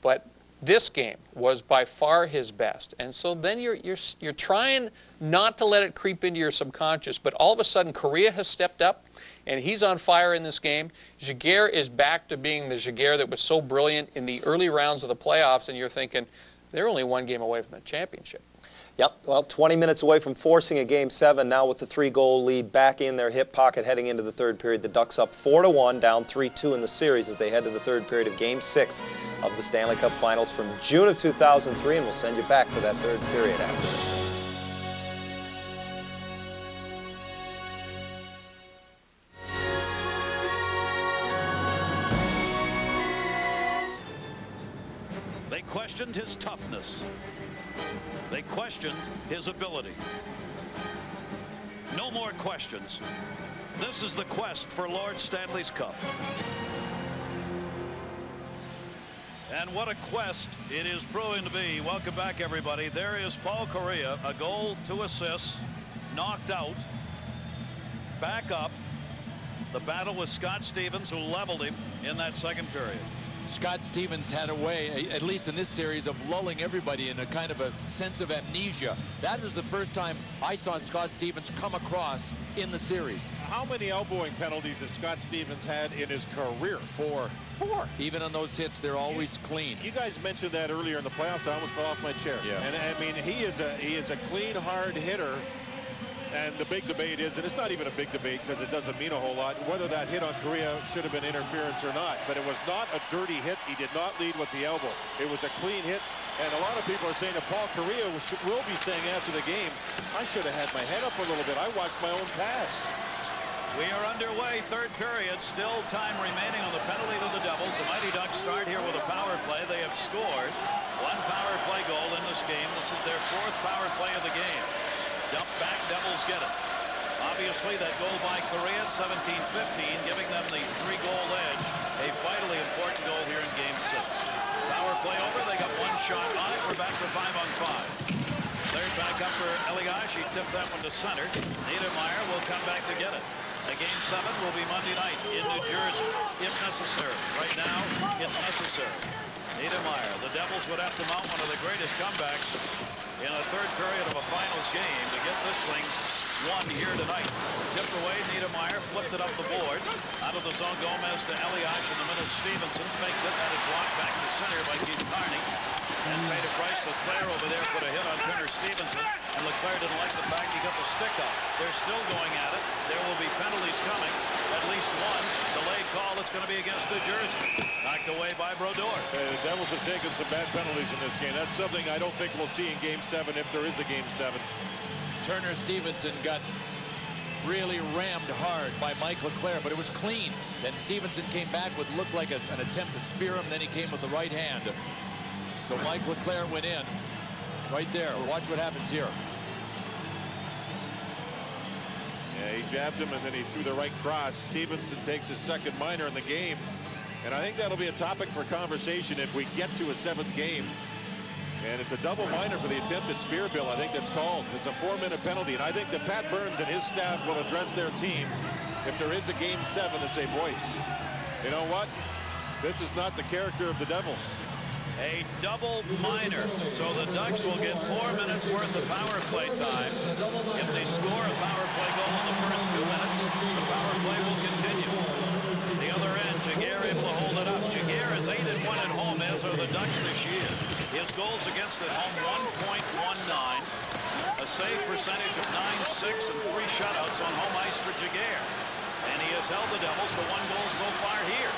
But this game was by far his best. And so then you're trying not to let it creep into your subconscious, but all of a sudden Kariya has stepped up and he's on fire in this game. Giguere is back to being the Giguere that was so brilliant in the early rounds of the playoffs, and you're thinking, they're only 1 game away from a championship. Yep, well, 20 minutes away from forcing a Game 7, now with the 3-goal lead back in their hip pocket heading into the third period. The Ducks up 4-1, down 3-2 in the series as they head to the third period of Game 6 of the Stanley Cup Finals from June of 2003, and we'll send you back for that third period after this. questioned his toughness. They questioned his ability. No more questions. This is the quest for Lord Stanley's Cup. And what a quest it is proving to be. Welcome back, everybody. There is Paul Kariya, a goal, 2 assists, knocked out, back up. The battle with Scott Stevens, who leveled him in that second period. Scott Stevens had a way, at least in this series, of lulling everybody in a kind of a sense of amnesia. That is the first time I saw Scott Stevens come across in the series. How many elbowing penalties has Scott Stevens had in his career? 4. 4. Even on those hits, they're always clean. You guys mentioned that earlier in the playoffs. I almost fell off my chair. Yeah. And I mean, he is a clean, hard hitter. And the big debate is, and it's not even a big debate because it doesn't mean a whole lot, whether that hit on Kariya should have been interference or not. But it was not a dirty hit. He did not lead with the elbow. It was a clean hit. And a lot of people are saying that Paul Kariya will be saying after the game, I should have had my head up a little bit. I watched my own pass. We are underway, third period. Still time remaining on the penalty to the Devils. The Mighty Ducks start here with a power play. They have scored 1 power play goal in this game. This is their 4th power play of the game. Dump back, Devils get it. Obviously, that goal by Kariya at 17-15, giving them the 3-goal edge. A vitally important goal here in Game 6. Power play over. They got 1 shot on it. We're back for 5-on-5. Cleared back up for Elias. He tipped that one to center. Niedermeyer will come back to get it. The Game 7 will be Monday night in New Jersey, if necessary. Right now, it's necessary. Niedermeyer, the Devils would have to mount one of the greatest comebacks in a third period of a finals game to get this thing won here tonight. Tipped away, Niedermeyer flipped it up the board. Out of the zone, Gomez to Elias in the middle. Stevenson faked it, had it blocked back to center by Keith Carney. And paid a price. Leclerc over there put a hit on Turner Stevenson. And Leclerc didn't like the fact he got the stick up. They're still going at it. There will be penalties coming. At least one delayed call that's going to be against New Jersey. Knocked away by Brodeur. The Devils have taken some bad penalties in this game. That's something I don't think we'll see in Game 7 if there is a Game 7. Turner Stevenson got really rammed hard by Mike Leclerc, but it was clean. Then Stevenson came back with looked like an attempt to spear him. Then he came with the right hand. So Mike Leclerc went in right there. Watch what happens here. Yeah, he jabbed him and then he threw the right cross. Stevenson takes his 2nd minor in the game. And I think that'll be a topic for conversation if we get to a 7th game. And it's a double minor for the attempted spear, Bill. I think that's called. It's a 4-minute penalty. And I think that Pat Burns and his staff will address their team if there is a Game 7 and say, boys, you know what? This is not the character of the Devils. A double minor, so the Ducks will get 4 minutes worth of power play time. If they score a power play goal in the first 2 minutes, the power play will continue. The other end, Giguere able to hold it up. Giguere is 8-1 at home, as are the Ducks this year. His goals against at home 1.19, a save percentage of 9-6, and 3 shutouts on home ice for Giguere. And he has held the Devils to 1 goal so far here.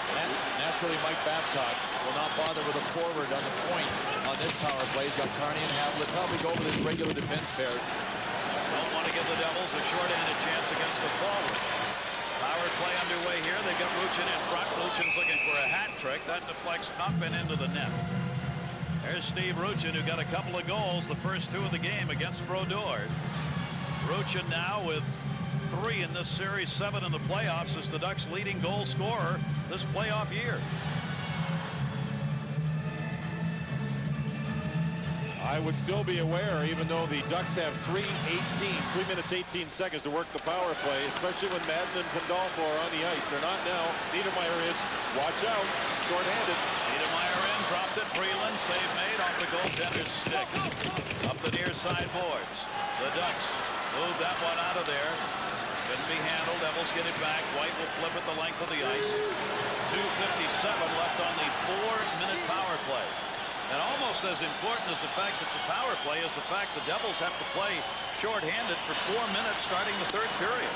Naturally, Mike Babcock will not bother with a forward on the point on this power play. He's got Carney and Havlet. Probably go with his regular defense pairs. Don't want to give the Devils a short-handed chance against the forwards. Power play underway here. They've got Rucchin in front. Rucchin's looking for a hat trick. That deflects up and into the net. There's Steve Rucchin, who got a couple of goals the first 2 of the game against Brodeur. Rucchin now with 3 in this series, 7 in the playoffs, is the Ducks' leading goal scorer this playoff year. I would still be aware, even though the Ducks have 3 minutes 18 seconds to work the power play, especially when Madden and Pandolfo are on the ice. They're not now. Niedermeyer is. Watch out. Short-handed. Niedermeyer in, dropped it. Freeland, save made off the goaltender's stick. Up the near side boards. The Ducks move that one out of there. Couldn't be handled. Devils get it back. White will flip it the length of the ice. 2:57 left on the 4-minute power play. And almost as important as the fact it's a power play is the fact the Devils have to play short-handed for 4 minutes starting the 3rd period.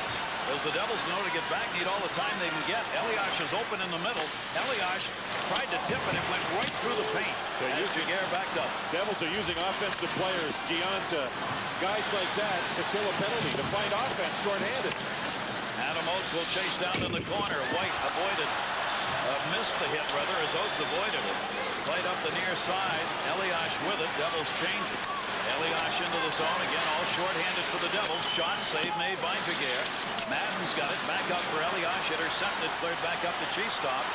As the Devils know to get back, need all the time they can get. Elias is open in the middle. Elias tried to tip it. It went right through the paint. As Giguere backed up. Devils are using offensive players, Gianta, guys like that, to kill a penalty, to find offense short-handed. Adam Oates will chase down in the corner. White avoided Missed the hit, rather, as Oates avoided it. Played up the near side. Elias with it. Devils change it. Elias into the zone again, all short-handed for the Devils. Shot, save made by Giguere. Madden's got it. Back up for Elias. Intercepted, cleared back up to Cheestop.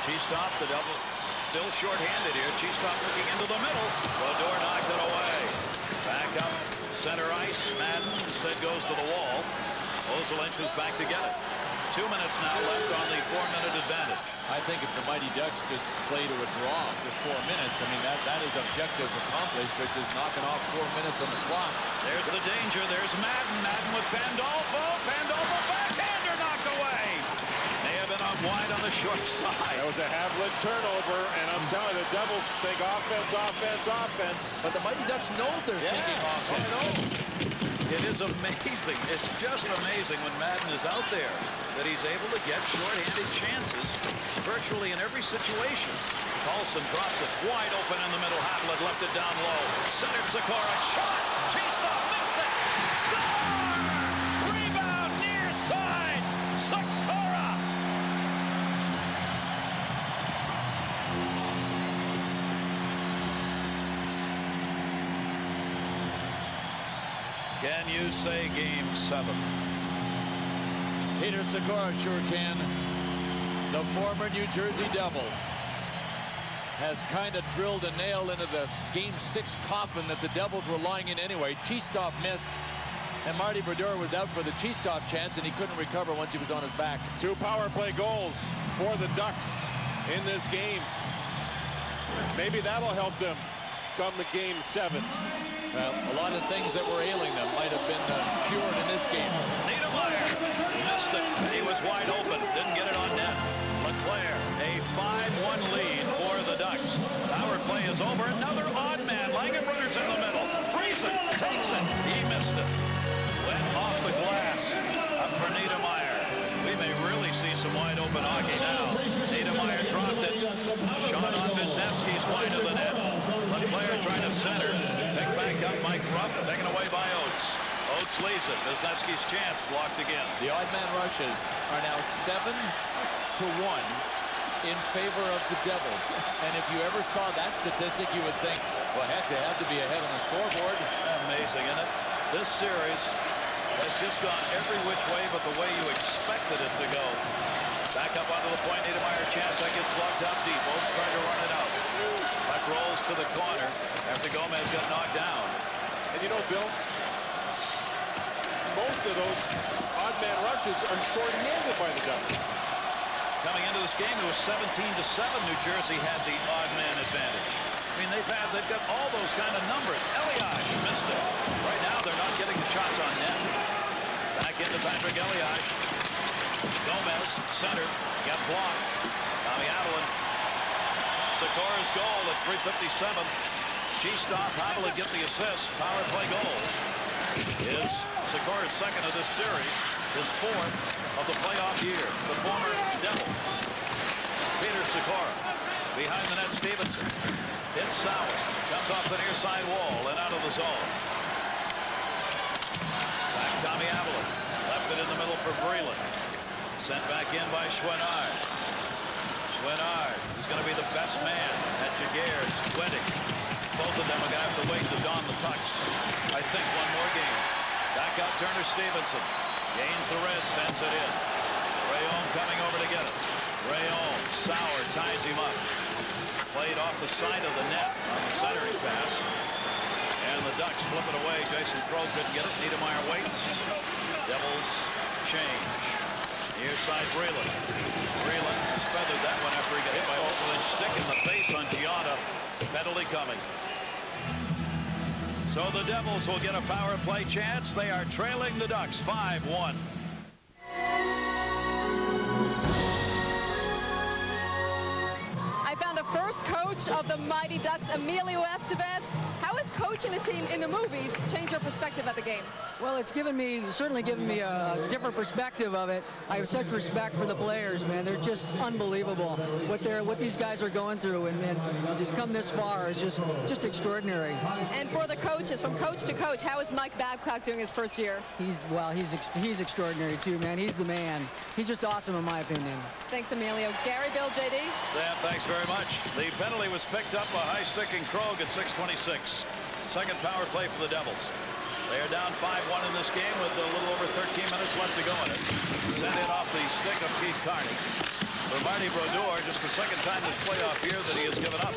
Cheestop, the Devils still short-handed here. Cheestop looking into the middle. Brodeur knocked it away. Back up, center ice. Madden instead goes to the wall. Ozolinsh was back to get it. 2 minutes now left on the 4-minute advantage. I think if the Mighty Ducks just play to a draw for 4 minutes, I mean, that is objective accomplished, which is knocking off 4 minutes on the clock. There's the danger. There's Madden. Madden with Pandolfo. Pandolfo backhander knocked away. May have been up wide on the short side. That was a Havlat turnover, and I'm telling you, the Devils think offense, offense, offense. But the Mighty Ducks know they're thinking offense. It is amazing. It's just amazing when Madden is out there that he's able to get short-handed chances virtually in every situation. Carlson drops it wide open in the middle. Havlat left it down low. Centered Sykora. Shot. Cheestop missed it. Score! Rebound near side. Sykora. Can you say Game 7? Petr Sykora sure can. The former New Jersey Devil has kind of drilled a nail into the Game 6 coffin that the Devils were lying in anyway. Cheestop missed, and Martin Brodeur was out for the Cheestop chance, and he couldn't recover once he was on his back. 2 power play goals for the Ducks in this game. Maybe that'll help them come to Game 7. Well, a lot of things that were ailing them might have been cured in this game. Niedermeyer missed it. He was wide open. Didn't get it on net. LeClaire, a 5-1 lead for the Ducks. Power play is over. Another odd man. Langenbrunner's in the middle. Friesen takes it. He missed it. Went off the glass. Up for Niedermeyer. We may really see some wide open hockey now. Niedermeyer dropped it. Shot on Wisniewski's wide of the net. LeClaire trying to center. Picked back up Mike Rupp. Taken away by Oates. Oates leaves it. Wisniewski's chance blocked again. The odd man rushes are now 7-1 in favor of the Devils. And if you ever saw that statistic, you would think, well, heck, they have to be ahead on the scoreboard. Amazing, isn't it? This series has just gone every which way but the way you expected it to go. Back up onto the point. Niedermeyer chance. That gets blocked up deep. Oates trying to run it out. Puck rolls to the corner after Gomez got knocked down. And you know, Bill, most of those odd man rushes are short-handed by the Devils. Coming into this game, it was 17-7. New Jersey had the odd man advantage. I mean, they've got all those kind of numbers. Elias missed it. Right now, they're not getting the shots on net. Back into Patrick Elias. Gomez, center, got blocked. Tommy Ahlers. Sykora's goal at 3:57. Cheestop, Havlat get the assist. Power play goal is Sykora's second of this series, his 4th of the playoff year. The former Devil, Petr Sykora. Behind the net, Stevenson. Hits Sauer. Comes off the near side wall and out of the zone. Back Tommy Ahlers. Left it in the middle for Vreeland. Sent back in by Chouinard. Chouinard is going to be the best man at Giguere's wedding. Both of them are going to have to wait to don the tux. I think one more game. Back out Turner Stevenson. Gains the red, sends it in. Rayon coming over to get it. Rayon, Sauer ties him up. Played off the side of the net on the centering pass. And the Ducks flip it away. Jason Crow couldn't get it. Niedermeyer waits. Devils change. Near side Vreeland. Vreeland has feathered that one after he got hit by Ozolinsh. Stick in the face on Gianna. Penalty coming. So the Devils will get a power play chance. They are trailing the Ducks 5-1. I found the first coach coach of the Mighty Ducks, Emilio Estevez. How has coaching a team in the movies changed your perspective of the game? Well, it's certainly given me a different perspective of it. I have such respect for the players, man. They're just unbelievable. What these guys are going through, and to come this far is just extraordinary. And for the coaches, from coach to coach, how is Mike Babcock doing his first year? He's extraordinary too, man. He's the man. He's just awesome in my opinion. Thanks, Emilio. Gary, Bill, JD. Sam, thanks very much. The penalty was picked up by high-sticking Krog at 6:26. Second power play for the Devils. They are down 5-1 in this game with a little over 13 minutes left to go in it. Sent it off the stick of Keith Carney. For Martin Brodeur, just the second time this playoff year that he has given up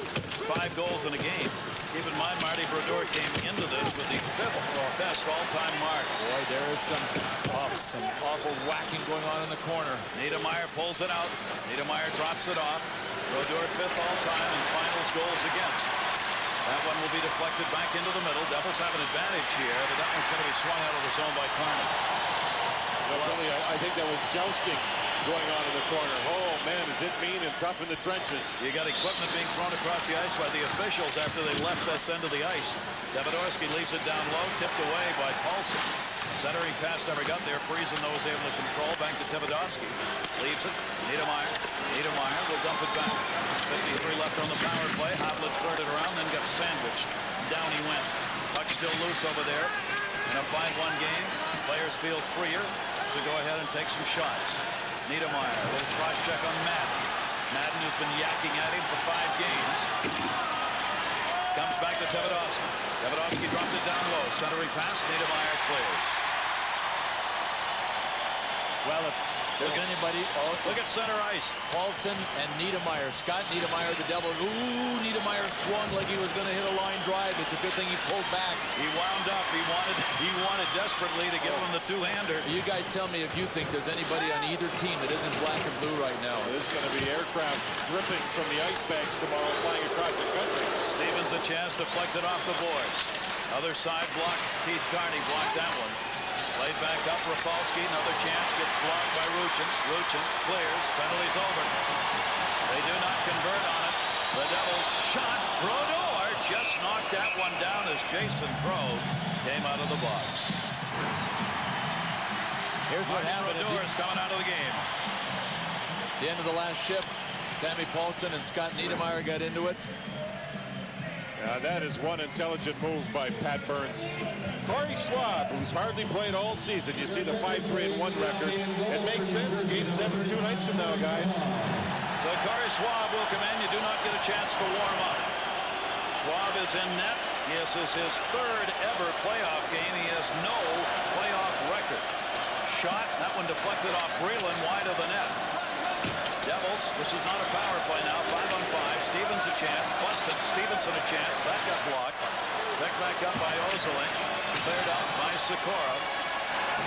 5 goals in a game. Keep in mind, Martin Brodeur came into this with the 5th best all-time mark. Boy, there is some awful whacking going on in the corner. Niedermayer pulls it out. Niedermayer drops it off. Brodeur 5th all-time in finals goals against. That one will be deflected back into the middle. Devils have an advantage here, but that one's going to be swung out of the zone by Carney. Well, really, I think that was jousting going on in the corner. Oh, man, is it mean and tough in the trenches. You got equipment being thrown across the ice by the officials after they left this end of the ice. Davidorski leaves it down low, tipped away by Paulson. Centering pass never got there. Friesen, though, was able to control. Back to Davidorski. Leaves it. Niedermayer. Niedermayer will dump it back. 53 left on the power play. Ahlers turned it around, then got sandwiched. Down he went. Puck still loose over there. In a 5-1 game, players feel freer to go ahead and take some shots. Niedermayer, a little cross check on Madden. Madden has been yakking at him for 5 games. Comes back to Davidorski. Davidorski dropped it down low. Centering pass. Niedermayer clears. Well, if there's anybody... Look at center ice. Paulson and Niedermayer. Scott Niedermayer, the Devil. Ooh, Niedermayer swung like he was going to hit a line drive. It's a good thing he pulled back. He wound up. He wanted desperately to give him the two-hander. You guys tell me if you think there's anybody on either team that isn't black and blue right now. There's going to be aircraft dripping from the ice banks tomorrow flying across the country. Stevens a chance deflected off the boards. Other side block. Keith Carney blocked that one. Played back up, Rafalski, another chance, gets blocked by Rucchin. Rucchin clears, penalty's over. They do not convert on it. The Devils shot. Brodeur just knocked that one down as Jason Krog came out of the box. Here's what happened. Brodeur is coming out of the game. The end of the last shift, Sammy Paulson and Scott Niedermayer got into it. That is one intelligent move by Pat Burns. Corey Schwab, who's hardly played all season. You see the 5-3-1 record. It makes sense. Game 7 2 nights from now, guys. So Corey Schwab will come in. You do not get a chance to warm up. Schwab is in net. This is his 3rd ever playoff game. He has no playoff record. Shot. That one deflected off Breland wide of the net. Devils, this is not a power play now. 5-on-5. Stevens a chance. Busted. Stevenson a chance. That got blocked. Picked back up by Ozolinsh. Cleared out by Sykora.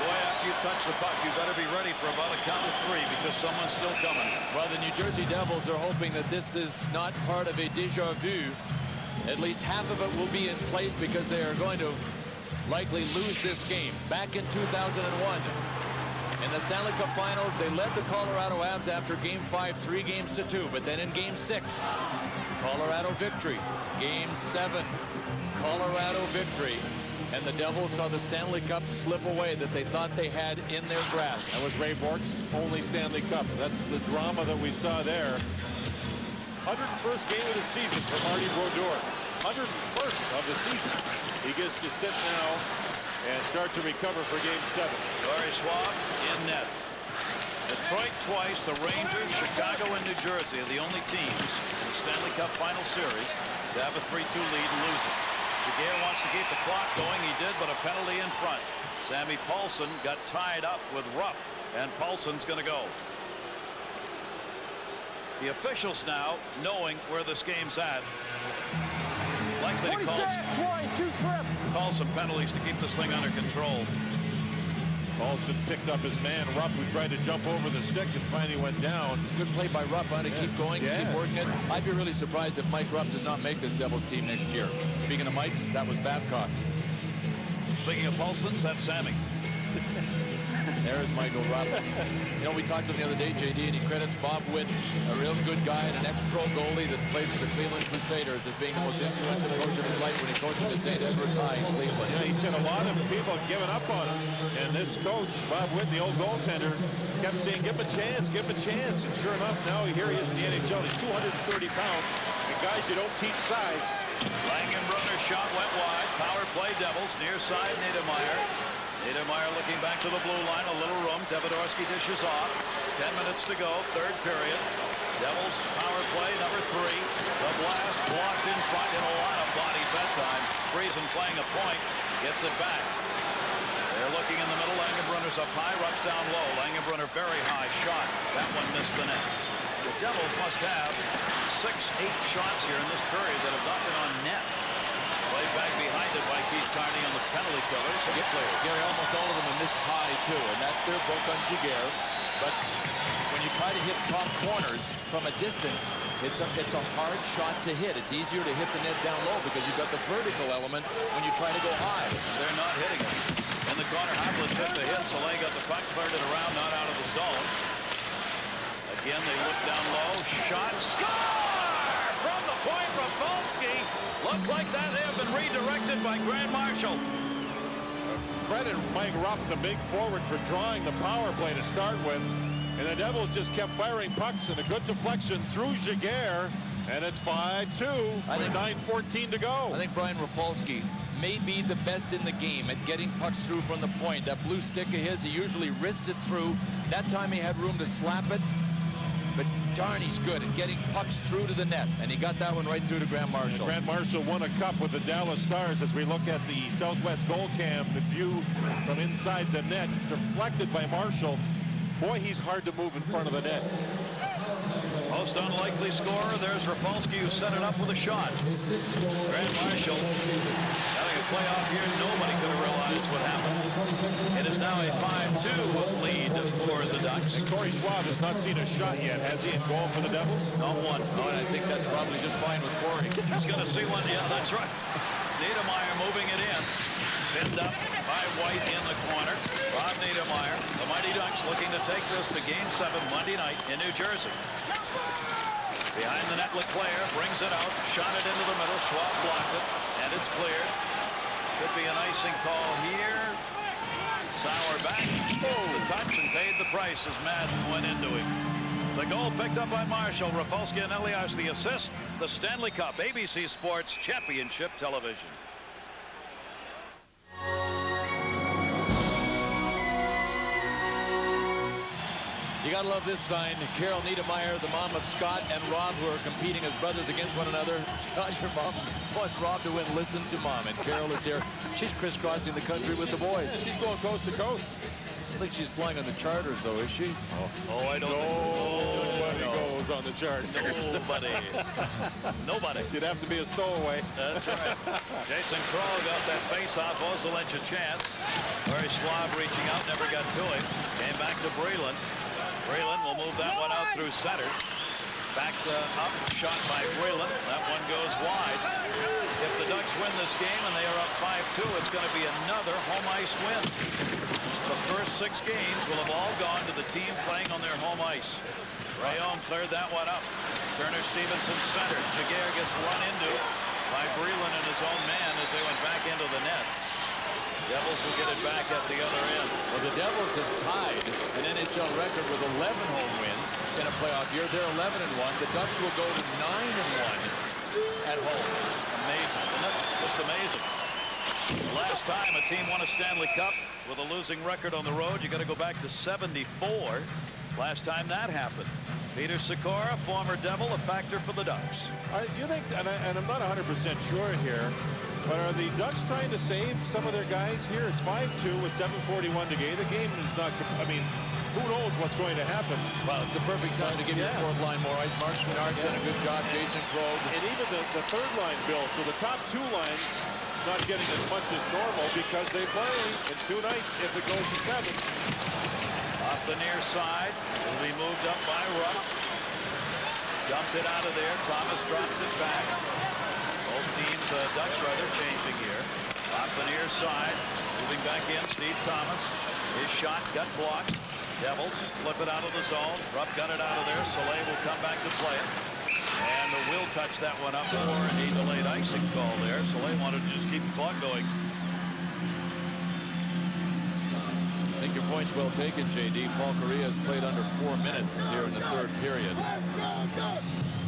Boy, after you touch the puck, you better be ready for about a count of 3 because someone's still coming. Well, the New Jersey Devils are hoping that this is not part of a déjà vu. At least half of it will be in place because they are going to likely lose this game. Back in 2001. In the Stanley Cup Finals, they led the Colorado Avs after Game 5, 3-2. But then in Game 6, Colorado victory. Game 7, Colorado victory. And the Devils saw the Stanley Cup slip away that they thought they had in their grasp. That was Ray Bourque's only Stanley Cup. That's the drama that we saw there. 101st game of the season for Martin Brodeur. 101st of the season. He gets to sit now and start to recover for Game 7. Corey Schwab in net. Detroit twice, the Rangers, Chicago, and New Jersey are the only teams in the Stanley Cup Final Series to have a 3-2 lead and lose it. Giguere wants to keep the clock going. He did, but a penalty in front. Sammy Paulson got tied up with Rupp, and Paulson's going to go. The officials now, knowing where this game's at, likely to call some penalties to keep this thing under control. Paulson picked up his man, Rupp, who tried to jump over the stick and finally went down. Good play by Rupp to keep going, keep working it. I'd be really surprised if Mike Rupp does not make this Devils team next year. Speaking of Mikes, that was Babcock. Speaking of Paulsons, that's Sammy. There's Michael Rupp. You know, we talked to him the other day, JD, and he credits Bob Witt, a real good guy and an ex-pro goalie that played for the Cleveland Crusaders, as being the most influential coach of his life when he coached at St. Edward's High in Cleveland. Yeah, he said a lot of people given up on him. And this coach, Bob Witt, the old goaltender, kept saying, give him a chance, give him a chance. And sure enough, now here he is in the NHL. He's 230 pounds. And guys, you don't teach size. Langenbrunner shot went wide. Power play Devils. Near side, Niedermeyer. Niedermeyer looking back to the blue line. A little room. Tevodorski dishes off. 10 minutes to go. Third period. Devils power play number 3. The blast blocked in front in a lot of bodies that time. Friesen playing a point. Gets it back. They're looking in the middle. Langenbrunner's up high. Rucks down low. Langenbrunner very high shot. That one missed the net. The Devils must have 6-8 shots here in this period that have not been on net. Played back behind it by Keith Carney on the penalty killers. Gary, almost all of them have missed high, too, and that's their book on Giguere. But when you try to hit top corners from a distance, it's a hard shot to hit. It's easier to hit the net down low because you've got the vertical element when you try to go high. They're not hitting it. In the corner, Havlat took the hit. Soleil got the puck, cleared it around, not out of the zone. Again, they look down low. Shot. Score! From the point, Rafalski. Looked like that they have been redirected by Grant Marshall. Credit Mike Rupp, the big forward, for drawing the power play to start with. And the Devils just kept firing pucks and a good deflection through Giguere. And it's 5-2 with 9:14 to go. I think Brian Rafalski may be the best in the game at getting pucks through from the point. That blue stick of his, he usually wrists it through. That time he had room to slap it. But darn, he's good at getting pucks through to the net. And he got that one right through to Grant Marshall. Grant Marshall won a cup with the Dallas Stars. As we look at the Southwest goal cam, the view from inside the net, deflected by Marshall. Boy, he's hard to move in front of the net. Most unlikely scorer. There's Rafalski, who set it up with a shot. Grant Marshall having a playoff year. Nobody could have realized what happened. It is now a 5-2 lead for the Ducks. And Corey Schwab has not seen a shot yet, has he, in goal for the Devils? Not one. Oh, and I think that's probably just fine with Corey. He's going to see one. Yeah, that's right. Niedermeyer moving it in. Pinned up by White in the corner. Rob Niedermeyer. The Mighty Ducks looking to take this to Game 7 Monday night in New Jersey. Behind the net, Leclaire brings it out. Shot it into the middle. Schwab blocked it. And it's cleared. Could be an icing call here. Sauer back. The touch and paid the price as Madden went into him. The goal picked up by Marshall. Rafalski and Elias the assist. The Stanley Cup, ABC Sports Championship Television. You gotta love this sign. Carol Niedermeyer, the mom of Scott and Rob, who are competing as brothers against one another. Scott, your mom wants Rob to win. Listen to Mom. And Carol is here. She's crisscrossing the country with the boys. She's going coast to coast. I think she's flying on the charters, though, is she? Oh, I don't think Nobody goes on the chart. Nobody. Nobody. You'd have to be a stowaway. That's right. Jason Kroll got that face-off. Ozil a chance. Corey Schwab reaching out, never got to him. Came back to Breland. Breland will move that one out through center. Back up, shot by Breland. That one goes wide. If the Ducks win this game and they are up 5-2, it's going to be another home ice win. The first 6 games will have all gone to the team playing on their home ice. Rayon cleared that one up. Turner Stevenson center. Giguere gets run into by Breland and his own man as they went back into the net. Devils will get it back at the other end. Well, the Devils have tied an NHL record with 11 home wins in a playoff year. They're 11-1. The Ducks will go to 9-1 at home. Amazing, isn't it? Just amazing. The last time a team won a Stanley Cup with a losing record on the road, you got to go back to '74. Last time that happened. Petr Sykora, former Devil, a factor for the Ducks. You think, and I'm not 100% sure here, but are the Ducks trying to save some of their guys here? It's 5-2 with 7:41 to go. The game is not, I mean, who knows what's going to happen? Well, it's the perfect time to give your fourth line more ice. Mark Schminnard's done a good job. Jason Krog. And even the third line, Bill. So the top 2 lines not getting as much as normal because they play in 2 nights if it goes to 7. Off the near side, will be moved up by Rupp. Dumped it out of there. Thomas drops it back. Both teams, Ducks rather, changing here. Off the near side, moving back in, Steve Thomas. His shot got blocked. Devils flip it out of the zone. Rupp got it out of there. Soleil will come back to play it. And will touch that one up for a delayed icing call there. Soleil wanted to just keep the clock going. I think your point's well taken, JD. Paul Kariya has played under 4 minutes here in the third period.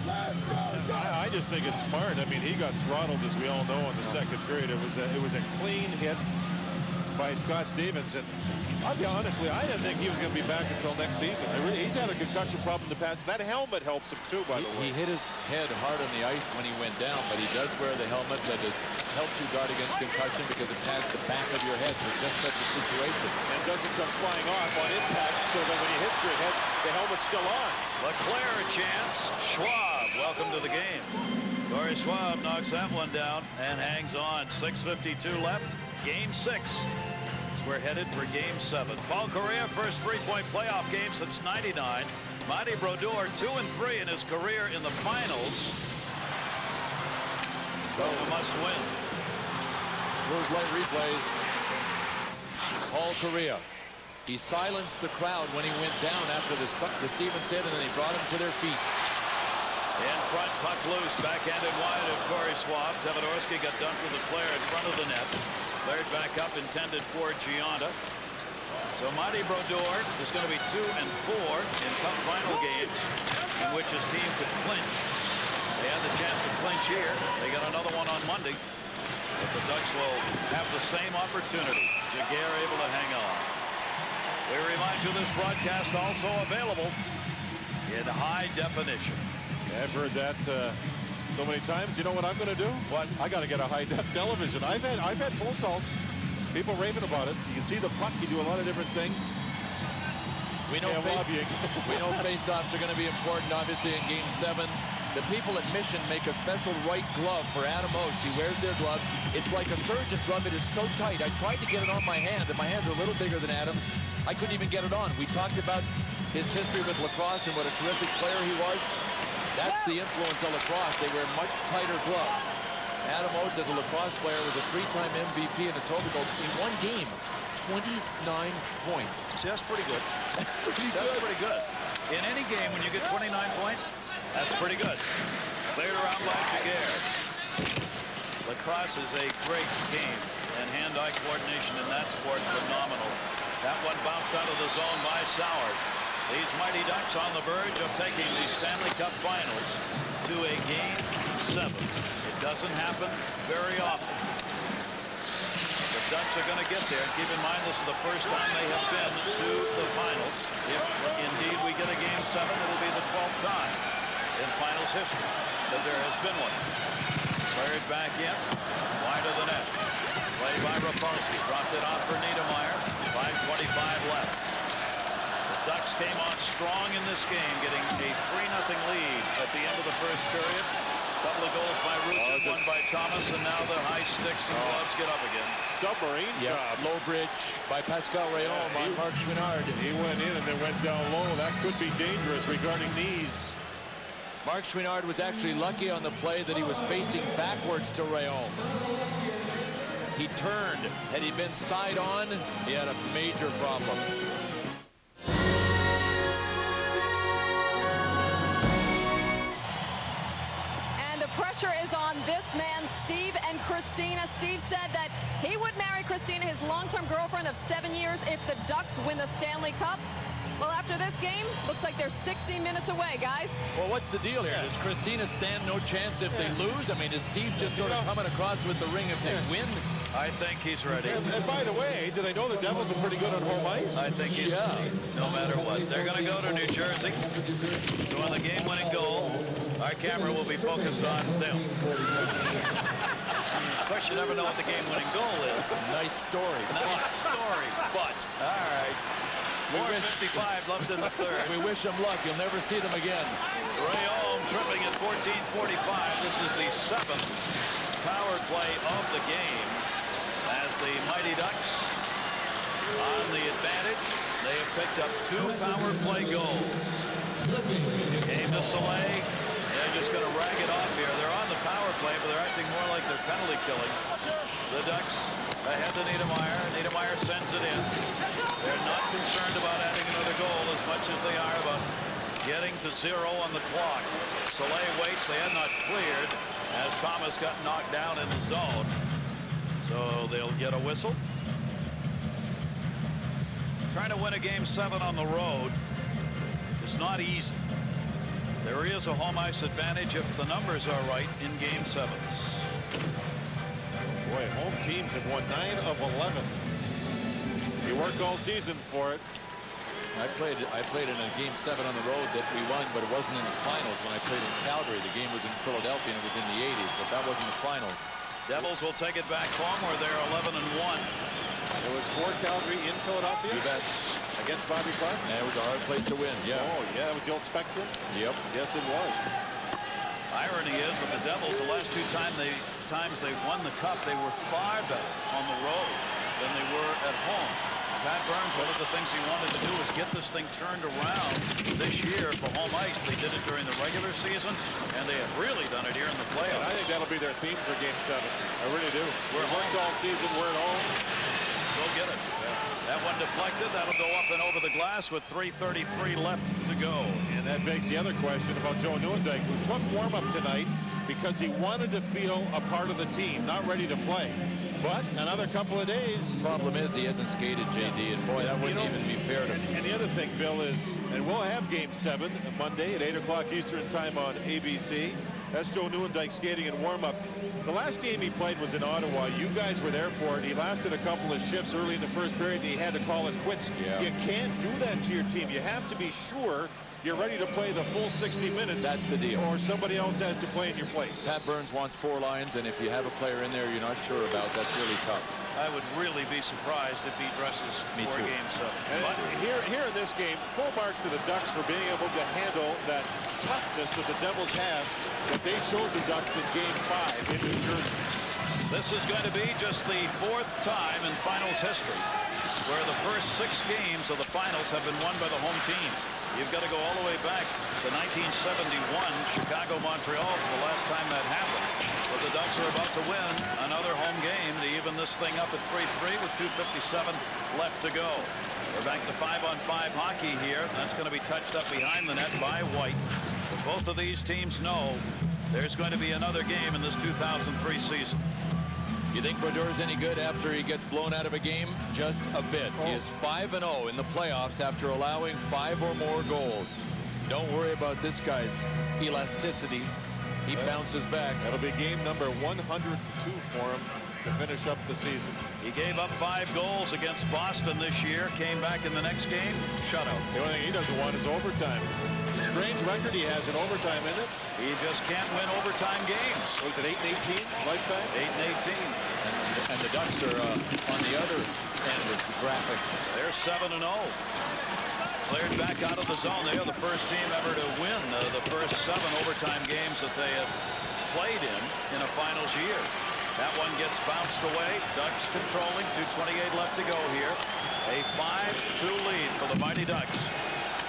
I just think it's smart. I mean, he got throttled, as we all know, in the second period. It was a clean hit by Scott Stevens, and I'll be honest with you, I didn't think he was going to be back until next season. He's had a concussion problem in the past. That helmet helps him too, by the way. He hit his head hard on the ice when he went down, but he does wear the helmet that helps you guard against concussion because it pads the back of your head for just such a situation. And doesn't come flying off on impact, so that when you hit your head, the helmet's still on. LeClaire a chance. Schwab, welcome to the game. Corey Schwab knocks that one down and hangs on. 6:52 left. Game 6. We're headed for Game 7. Paul Kariya, first three-point playoff game since '99. Martin Brodeur, 2-3 in his career in the finals. So a must win. Those light replays. Paul Kariya. He silenced the crowd when he went down after the Stevens hit, and then he brought him to their feet. In front, puck loose, backhanded wide of Corey Schwab. Teodorski got dumped with LeClaire in front of the net. Cleared back up, intended for Gianda. So Martin Brodeur is going to be 2-4 in Cup Final games in which his team could clinch. They had the chance to clinch here. They got another one on Monday. But the Ducks will have the same opportunity. Giguere able to hang on. We remind you this broadcast also available in high definition. I've heard that so many times. You know what I'm going to do? What? I got to get a high-def television. I've had phone calls, people raving about it. You can see the puck. You do a lot of different things. We know face-offs are going to be important, obviously, in Game 7. The people at Mission make a special right glove for Adam Oates. He wears their gloves. It's like a surgeon's glove. It is so tight. I tried to get it on my hand, and my hands are a little bigger than Adam's. I couldn't even get it on. We talked about his history with lacrosse and what a terrific player he was. That's the influence of lacrosse. They wear much tighter gloves. Adam Oates, as a lacrosse player, was a 3-time MVP in Etobicoke. In one game, 29 points. See, that's pretty good. That's pretty good. In any game, when you get 29 points, that's pretty good. Cleared around by Giguere. Lacrosse is a great game, and hand-eye coordination in that sport phenomenal. That one bounced out of the zone by Sauer. These Mighty Ducks on the verge of taking the Stanley Cup Finals to a Game 7. It doesn't happen very often. The Ducks are going to get there. Keep in mind, this is the first time they have been to the finals. If indeed we get a Game 7, it'll be the 12th time in finals history that there has been one. Cleared back in, wide of the net. Played by Rapolsky. Dropped it off for Niedermeyer. 5:25 left. Ducks came on strong in this game, getting a 3-0 lead at the end of the first period. A couple of goals by Rucchin, one by Thomas, and now the high sticks and gloves get up again. Submarine job. Low bridge by Pascal Rayon by Marc Chouinard. He went in and then went down low. That could be dangerous regarding knees. Marc Chouinard was actually lucky on the play that he was facing backwards to Rayon. He turned. Had he been side on, he had a major problem. Pressure is on this man, Steve and Christina. Steve said that he would marry Christina, his long-term girlfriend of 7 years, if the Ducks win the Stanley Cup. Well, after this game, looks like they're 60 minutes away, guys. Well, what's the deal here? Does Christina stand no chance if they lose? I mean, is Steve just sort of coming across with the ring if they win? I think he's ready. And by the way, do they know the Devils are pretty good on home ice? I think he's ready, no matter what. They're going to go to New Jersey. So on the game-winning goal, our camera will be focused on them. Of course, you never know what the game-winning goal is. Nice story. Nice story, but all right. 4:55 left in the third. We wish them luck. You'll never see them again. Rayon tripping at 14:45. This is the 7th power play of the game. As the Mighty Ducks on the advantage, they have picked up 2 power play goals. Game to Soleil. just going to rag it off here. They're on the power play, but they're acting more like they're penalty killing. The Ducks ahead to Niedermayer. Niedermayer sends it in. They're not concerned about adding another goal as much as they are about getting to 0 on the clock. Soleil waits. They had not cleared as Thomas got knocked down in the zone. So they'll get a whistle. Trying to win a game 7 on the road is not easy. There is a home ice advantage if the numbers are right in game 7s. Boy, home teams have won 9 of 11. You worked all season for it. I played in a game 7 on the road that we won, but it wasn't in the finals. When I played in Calgary, the game was in Philadelphia and it was in the 80s, but that wasn't the finals. Devils will take it back home where they're 11-1. It was for Calgary in Philadelphia. You bet. Against Bobby Clark. And it was a hard place to win. Yeah. Oh yeah, that was the old Spectrum. Yep. Yes, it was. Irony is that the Devils, the last 2 times they won the cup, they were far better on the road than they were at home. Pat Burns, one of the things he wanted to do was get this thing turned around this year for home ice. They did it during the regular season, and they have really done it here in the playoffs. And I think that'll be their theme for game 7. I really do. We're worked all season. We're at home. Go get it. That one deflected. That'll go up and over the glass with 3:33 left to go. And that begs the other question about Joe Nieuwendyk, who took warm-up tonight because he wanted to feel a part of the team, not ready to play. But another couple of days. Problem is he hasn't skated, JD, and boy, that wouldn't even be fair to him. And the other thing, Bill, is, and we'll have game 7 Monday at 8 o'clock Eastern time on ABC. That's Joe Nieuwendyk skating in warm-up. The last game he played was in Ottawa. You guys were there for it. He lasted a couple of shifts early in the first period, and he had to call it quits. Yeah. You can't do that to your team. You have to be sure you're ready to play the full 60 minutes. That's the deal. Or somebody else has to play in your place. Pat Burns wants 4 lines, and if you have a player in there you're not sure about, that's really tough. I would really be surprised if he dresses for game 7. And here in this game, full marks to the Ducks for being able to handle that toughness that the Devils have that they showed the Ducks in game 5 in New Jersey. This is going to be just the 4th time in finals history where the first 6 games of the finals have been won by the home team. You've got to go all the way back to 1971, Chicago-Montreal for the last time that happened. But the Ducks are about to win another home game to even this thing up at 3-3 with 2:57 left to go. We're back to 5-on-5 hockey here. That's going to be touched up behind the net by White. But both of these teams know there's going to be another game in this 2003 season. You think Brodeur's any good after he gets blown out of a game? Just a bit. He is 5-0 in the playoffs after allowing 5 or more goals. Don't worry about this guy's elasticity. He bounces back. That'll be game number 102 for him to finish up the season. He gave up 5 goals against Boston this year. Came back in the next game. Shutout. The only thing he doesn't want is overtime. Strange record he has in overtime, isn't it? He just can't win overtime games. Was it 8-18 lifetime? 8-18. And the Ducks are on the other end of the graphic. They're 7-0. Cleared back out of the zone. They are the first team ever to win the first 7 overtime games that they have played in a finals year. That one gets bounced away. Ducks controlling. 2:28 left to go here. A 5-2 lead for the Mighty Ducks,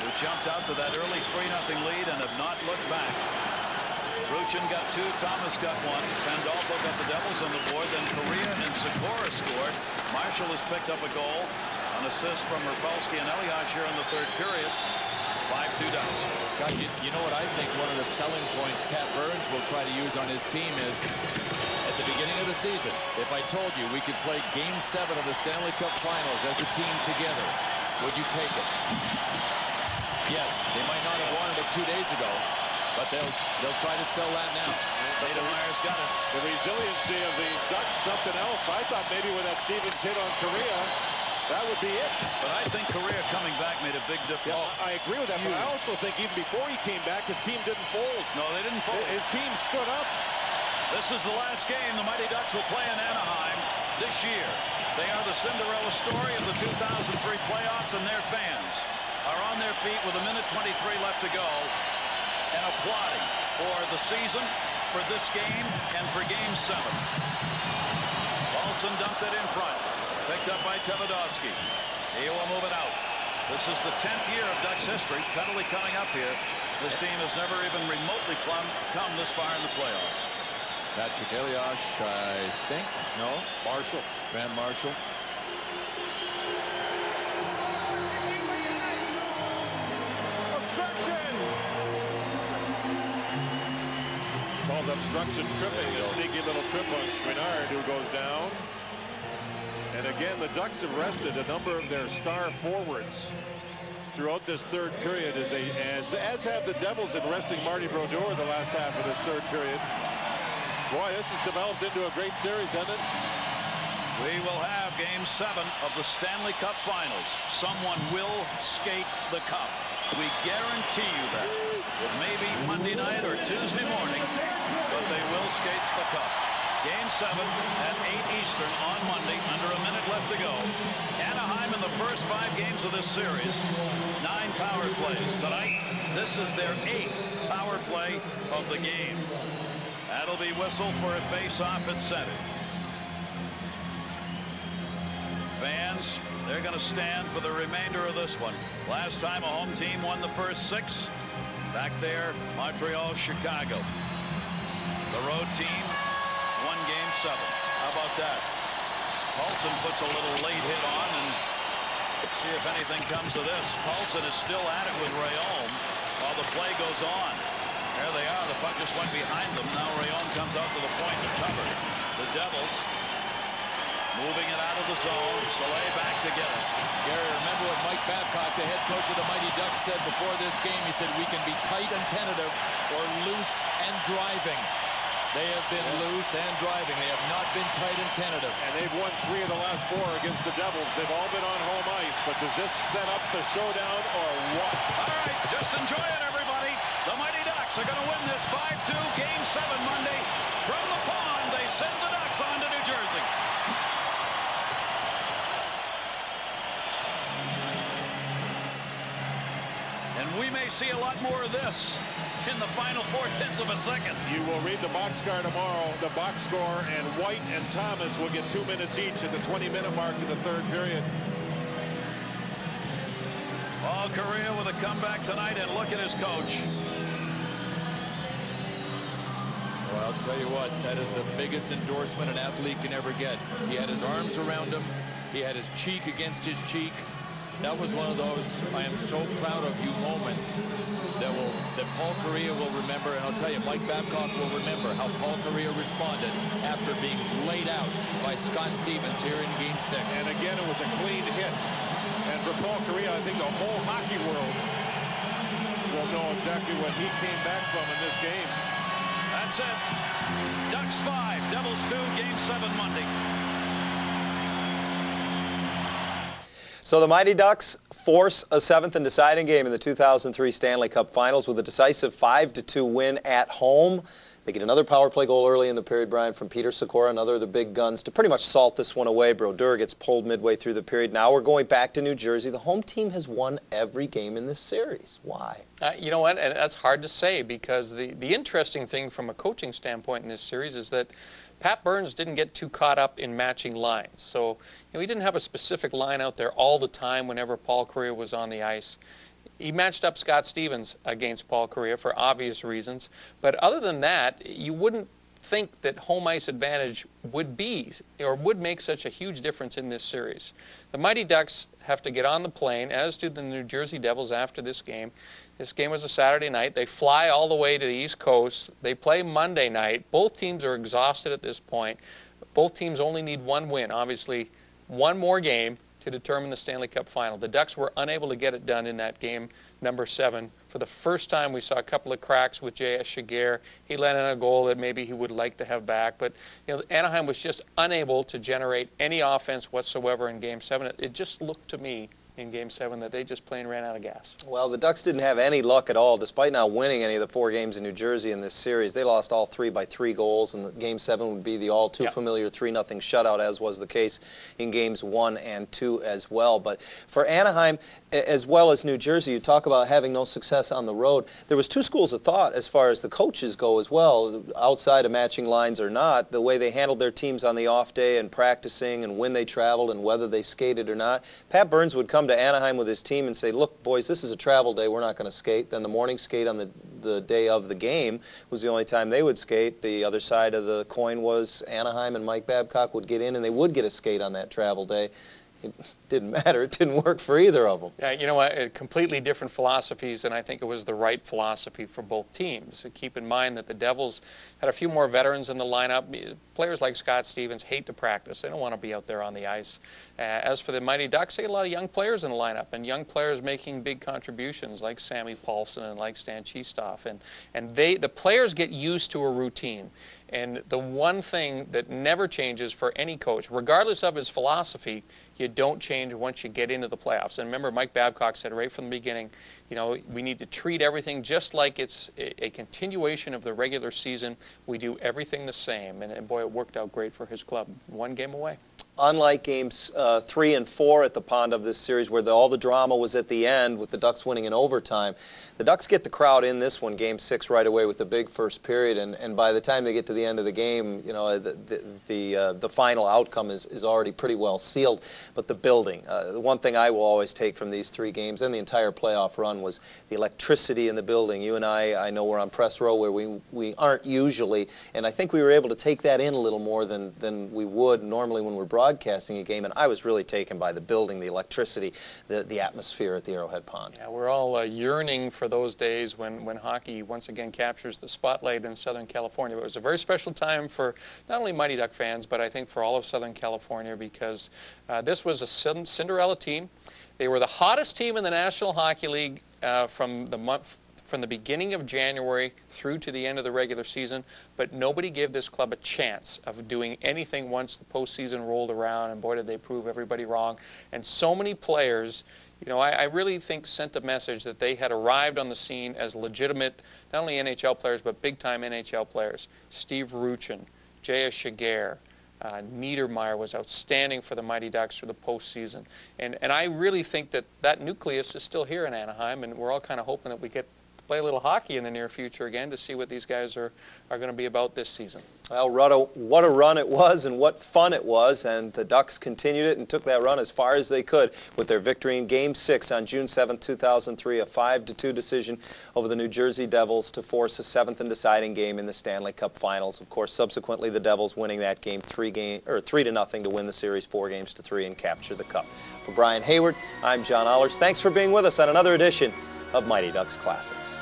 who jumped out to that early 3-0 lead and have not looked back. Rucchin got 2, Thomas got 1. Pandolfo got the Devils on the board. Then Kariya and Sykora scored. Marshall has picked up a goal, an assist from Rafalski and Elias here in the 3rd period. 5-2 Ducks. God, you know what I think one of the selling points Pat Burns will try to use on his team is at the beginning of the season, if I told you we could play game 7 of the Stanley Cup Finals as a team together, would you take it? Yes, they might not have wanted it 2 days ago, but they'll try to sell that now. Niedermayer's got it. The resiliency of the Ducks, something else. I thought maybe with that Stevens hit on Kariya, that would be it. But I think Kariya coming back made a big difference. Yeah, I agree with that, but I also think even before he came back, his team didn't fold. No, they didn't fold. His team stood up. This is the last game the Mighty Ducks will play in Anaheim this year. They are the Cinderella story of the 2003 playoffs, and their fans are on their feet with 1:23 left to go and applauding for the season, for this game, and for game 7. Paulson dumped it in front. Picked up by Tevodovsky. He will move it out. This is the 10th year of Ducks history. Penalty coming up here. This team has never even remotely come this far in the playoffs. Patrick Elias, I think. No, Marshall. Van Marshall. Obstruction! It's called obstruction tripping. A sneaky little trip on Chouinard, who goes down. And again, the Ducks have rested a number of their star forwards throughout this third period, as have the Devils in resting Martin Brodeur the last half of this third period. Boy, this has developed into a great series, hasn't it? We will have Game 7 of the Stanley Cup Finals. Someone will skate the cup. We guarantee you that. It may be Monday night or Tuesday morning, but they will skate the cup. Game 7 at 8 Eastern on Monday, under a minute left to go. Anaheim in the first 5 games of this series, 9 power plays. Tonight, this is their 8th power play of the game. That'll be whistled for a face-off at center. Fans, they're going to stand for the remainder of this one. Last time a home team won the first 6. Back there, Montreal, Chicago. The road team won Game 7. How about that? Paulson puts a little late hit on, and see if anything comes of this. Paulson is still at it with Rayom while the play goes on. There they are. The puck just went behind them. Now Rayom comes out to the point to cover. The Devils moving it out of the zone. Soleil back to get it. Gary, remember what Mike Babcock, the head coach of the Mighty Ducks, said before this game? He said, we can be tight and tentative or loose and driving. They have been loose and driving. They have not been tight and tentative. And they've won 3 of the last 4 against the Devils. They've all been on home ice. But does this set up the showdown or what? All right, just enjoy it, everybody. The Mighty Ducks are going to win this 5-2 Game 7 Monday. From the pond, they send the Ducks on to New Jersey. And we may see a lot more of this in the final 0.4 of a second. You will read the box score tomorrow, the box score, and White and Thomas will get 2 minutes each at the 20-minute mark of the third period. Paul Kariya with a comeback tonight, and look at his coach. Well, I'll tell you what, that is the biggest endorsement an athlete can ever get. He had his arms around him. He had his cheek against his cheek. That was one of those I am so proud of you moments that Paul Kariya will remember. And I'll tell you, Mike Babcock will remember how Paul Kariya responded after being laid out by Scott Stevens here in Game 6. And again, it was a clean hit. And for Paul Kariya, I think the whole hockey world will know exactly what he came back from in this game. That's it. Ducks 5, Devils 2, Game 7 Monday. So the Mighty Ducks force a 7th and deciding game in the 2003 Stanley Cup Finals with a decisive 5-2 win at home. They get another power play goal early in the period, Brian, from Petr Sykora, another of the big guns, to pretty much salt this one away. Brodeur gets pulled midway through the period. Now we're going back to New Jersey. The home team has won every game in this series. Why? You know what? And that's hard to say, because the interesting thing from a coaching standpoint in this series is that Pat Burns didn't get too caught up in matching lines. So he didn't have a specific line out there all the time whenever Paul Kariya was on the ice. He matched up Scott Stevens against Paul Kariya for obvious reasons. But other than that, you wouldn't think that home ice advantage would be or would make such a huge difference in this series. The Mighty Ducks have to get on the plane, as do the New Jersey Devils after this game. This game was a Saturday night. They fly all the way to the East Coast. They play Monday night. Both teams are exhausted at this point. Both teams only need one win. Obviously, one more game to determine the Stanley Cup Final. The Ducks were unable to get it done in that game, number 7. For the first time, we saw a couple of cracks with Jean-Sebastien Giguere. He let in a goal that maybe he would like to have back. But Anaheim was just unable to generate any offense whatsoever in Game 7. It just looked to me in Game 7 that they just plain ran out of gas. Well, the Ducks didn't have any luck at all, despite not winning any of the 4 games in New Jersey in this series. They lost all 3 by 3 goals, and Game 7 would be the all-too-familiar 3-0 shutout, as was the case in Games 1 and 2 as well. But for Anaheim, As well as New Jersey, you talk about having no success on the road. There was two schools of thought as far as the coaches go as well, outside of matching lines or not, the way they handled their teams on the off day and practicing and when they traveled and whether they skated or not. Pat Burns would come to Anaheim with his team and say, look, boys, this is a travel day. We're not going to skate. Then the morning skate on the day of the game was the only time they would skate. The other side of the coin was Anaheim and Mike Babcock would get in, and they would get a skate on that travel day. It didn't matter. It didn't work for either of them. Yeah, you know what? Completely different philosophies, and I think it was the right philosophy for both teams. So keep in mind that the Devils had a few more veterans in the lineup. Players like Scott Stevens hate to practice. They don't want to be out there on the ice. As for the Mighty Ducks, they had a lot of young players in the lineup, and young players making big contributions like Sammy Paulson and like Stan Chistoff. And the players get used to a routine. And the one thing that never changes for any coach, regardless of his philosophy, you don't change once you get into the playoffs. And remember, Mike Babcock said right from the beginning, you know, we need to treat everything just like it's a continuation of the regular season. We do everything the same. And boy, it worked out great for his club. One game away. Unlike games 3 and 4 at the Pond of this series, where all the drama was at the end with the Ducks winning in overtime, the Ducks get the crowd in this one, Game 6, right away with the big first period, and by the time they get to the end of the game, you know, the final outcome is already pretty well sealed. But the building, the one thing I will always take from these 3 games and the entire playoff run was the electricity in the building. You and I know we're on press row where we aren't usually, and I think we were able to take that in a little more than we would normally when we're broadcasting a game, and I was really taken by the building, the electricity, the atmosphere at the Arrowhead Pond. Yeah, we're all yearning for those days when hockey once again captures the spotlight in Southern California. It was a very special time for not only Mighty Duck fans, but I think for all of Southern California, because this was a Cinderella team. They were the hottest team in the National Hockey League from the beginning of January through to the end of the regular season, but nobody gave this club a chance of doing anything once the postseason rolled around, and boy, did they prove everybody wrong. And so many players, you know, I really think sent a message that they had arrived on the scene as legitimate, not only NHL players, but big-time NHL players. Steve Rucchin, J.S. Giguere, Niedermeyer was outstanding for the Mighty Ducks for the postseason. And I really think that nucleus is still here in Anaheim, and we're all kind of hoping that we get play a little hockey in the near future again to see what these guys are going to be about this season. Well, what a run it was and what fun it was, and the Ducks continued it and took that run as far as they could with their victory in Game 6 on June 7, 2003, a 5-2 decision over the New Jersey Devils to force a 7th and deciding game in the Stanley Cup Finals. Of course, subsequently the Devils winning that game 3-0 to win the series 4-3 and capture the cup. For Brian Hayward, I'm John Ahlers. Thanks for being with us on another edition of Mighty Ducks Classics.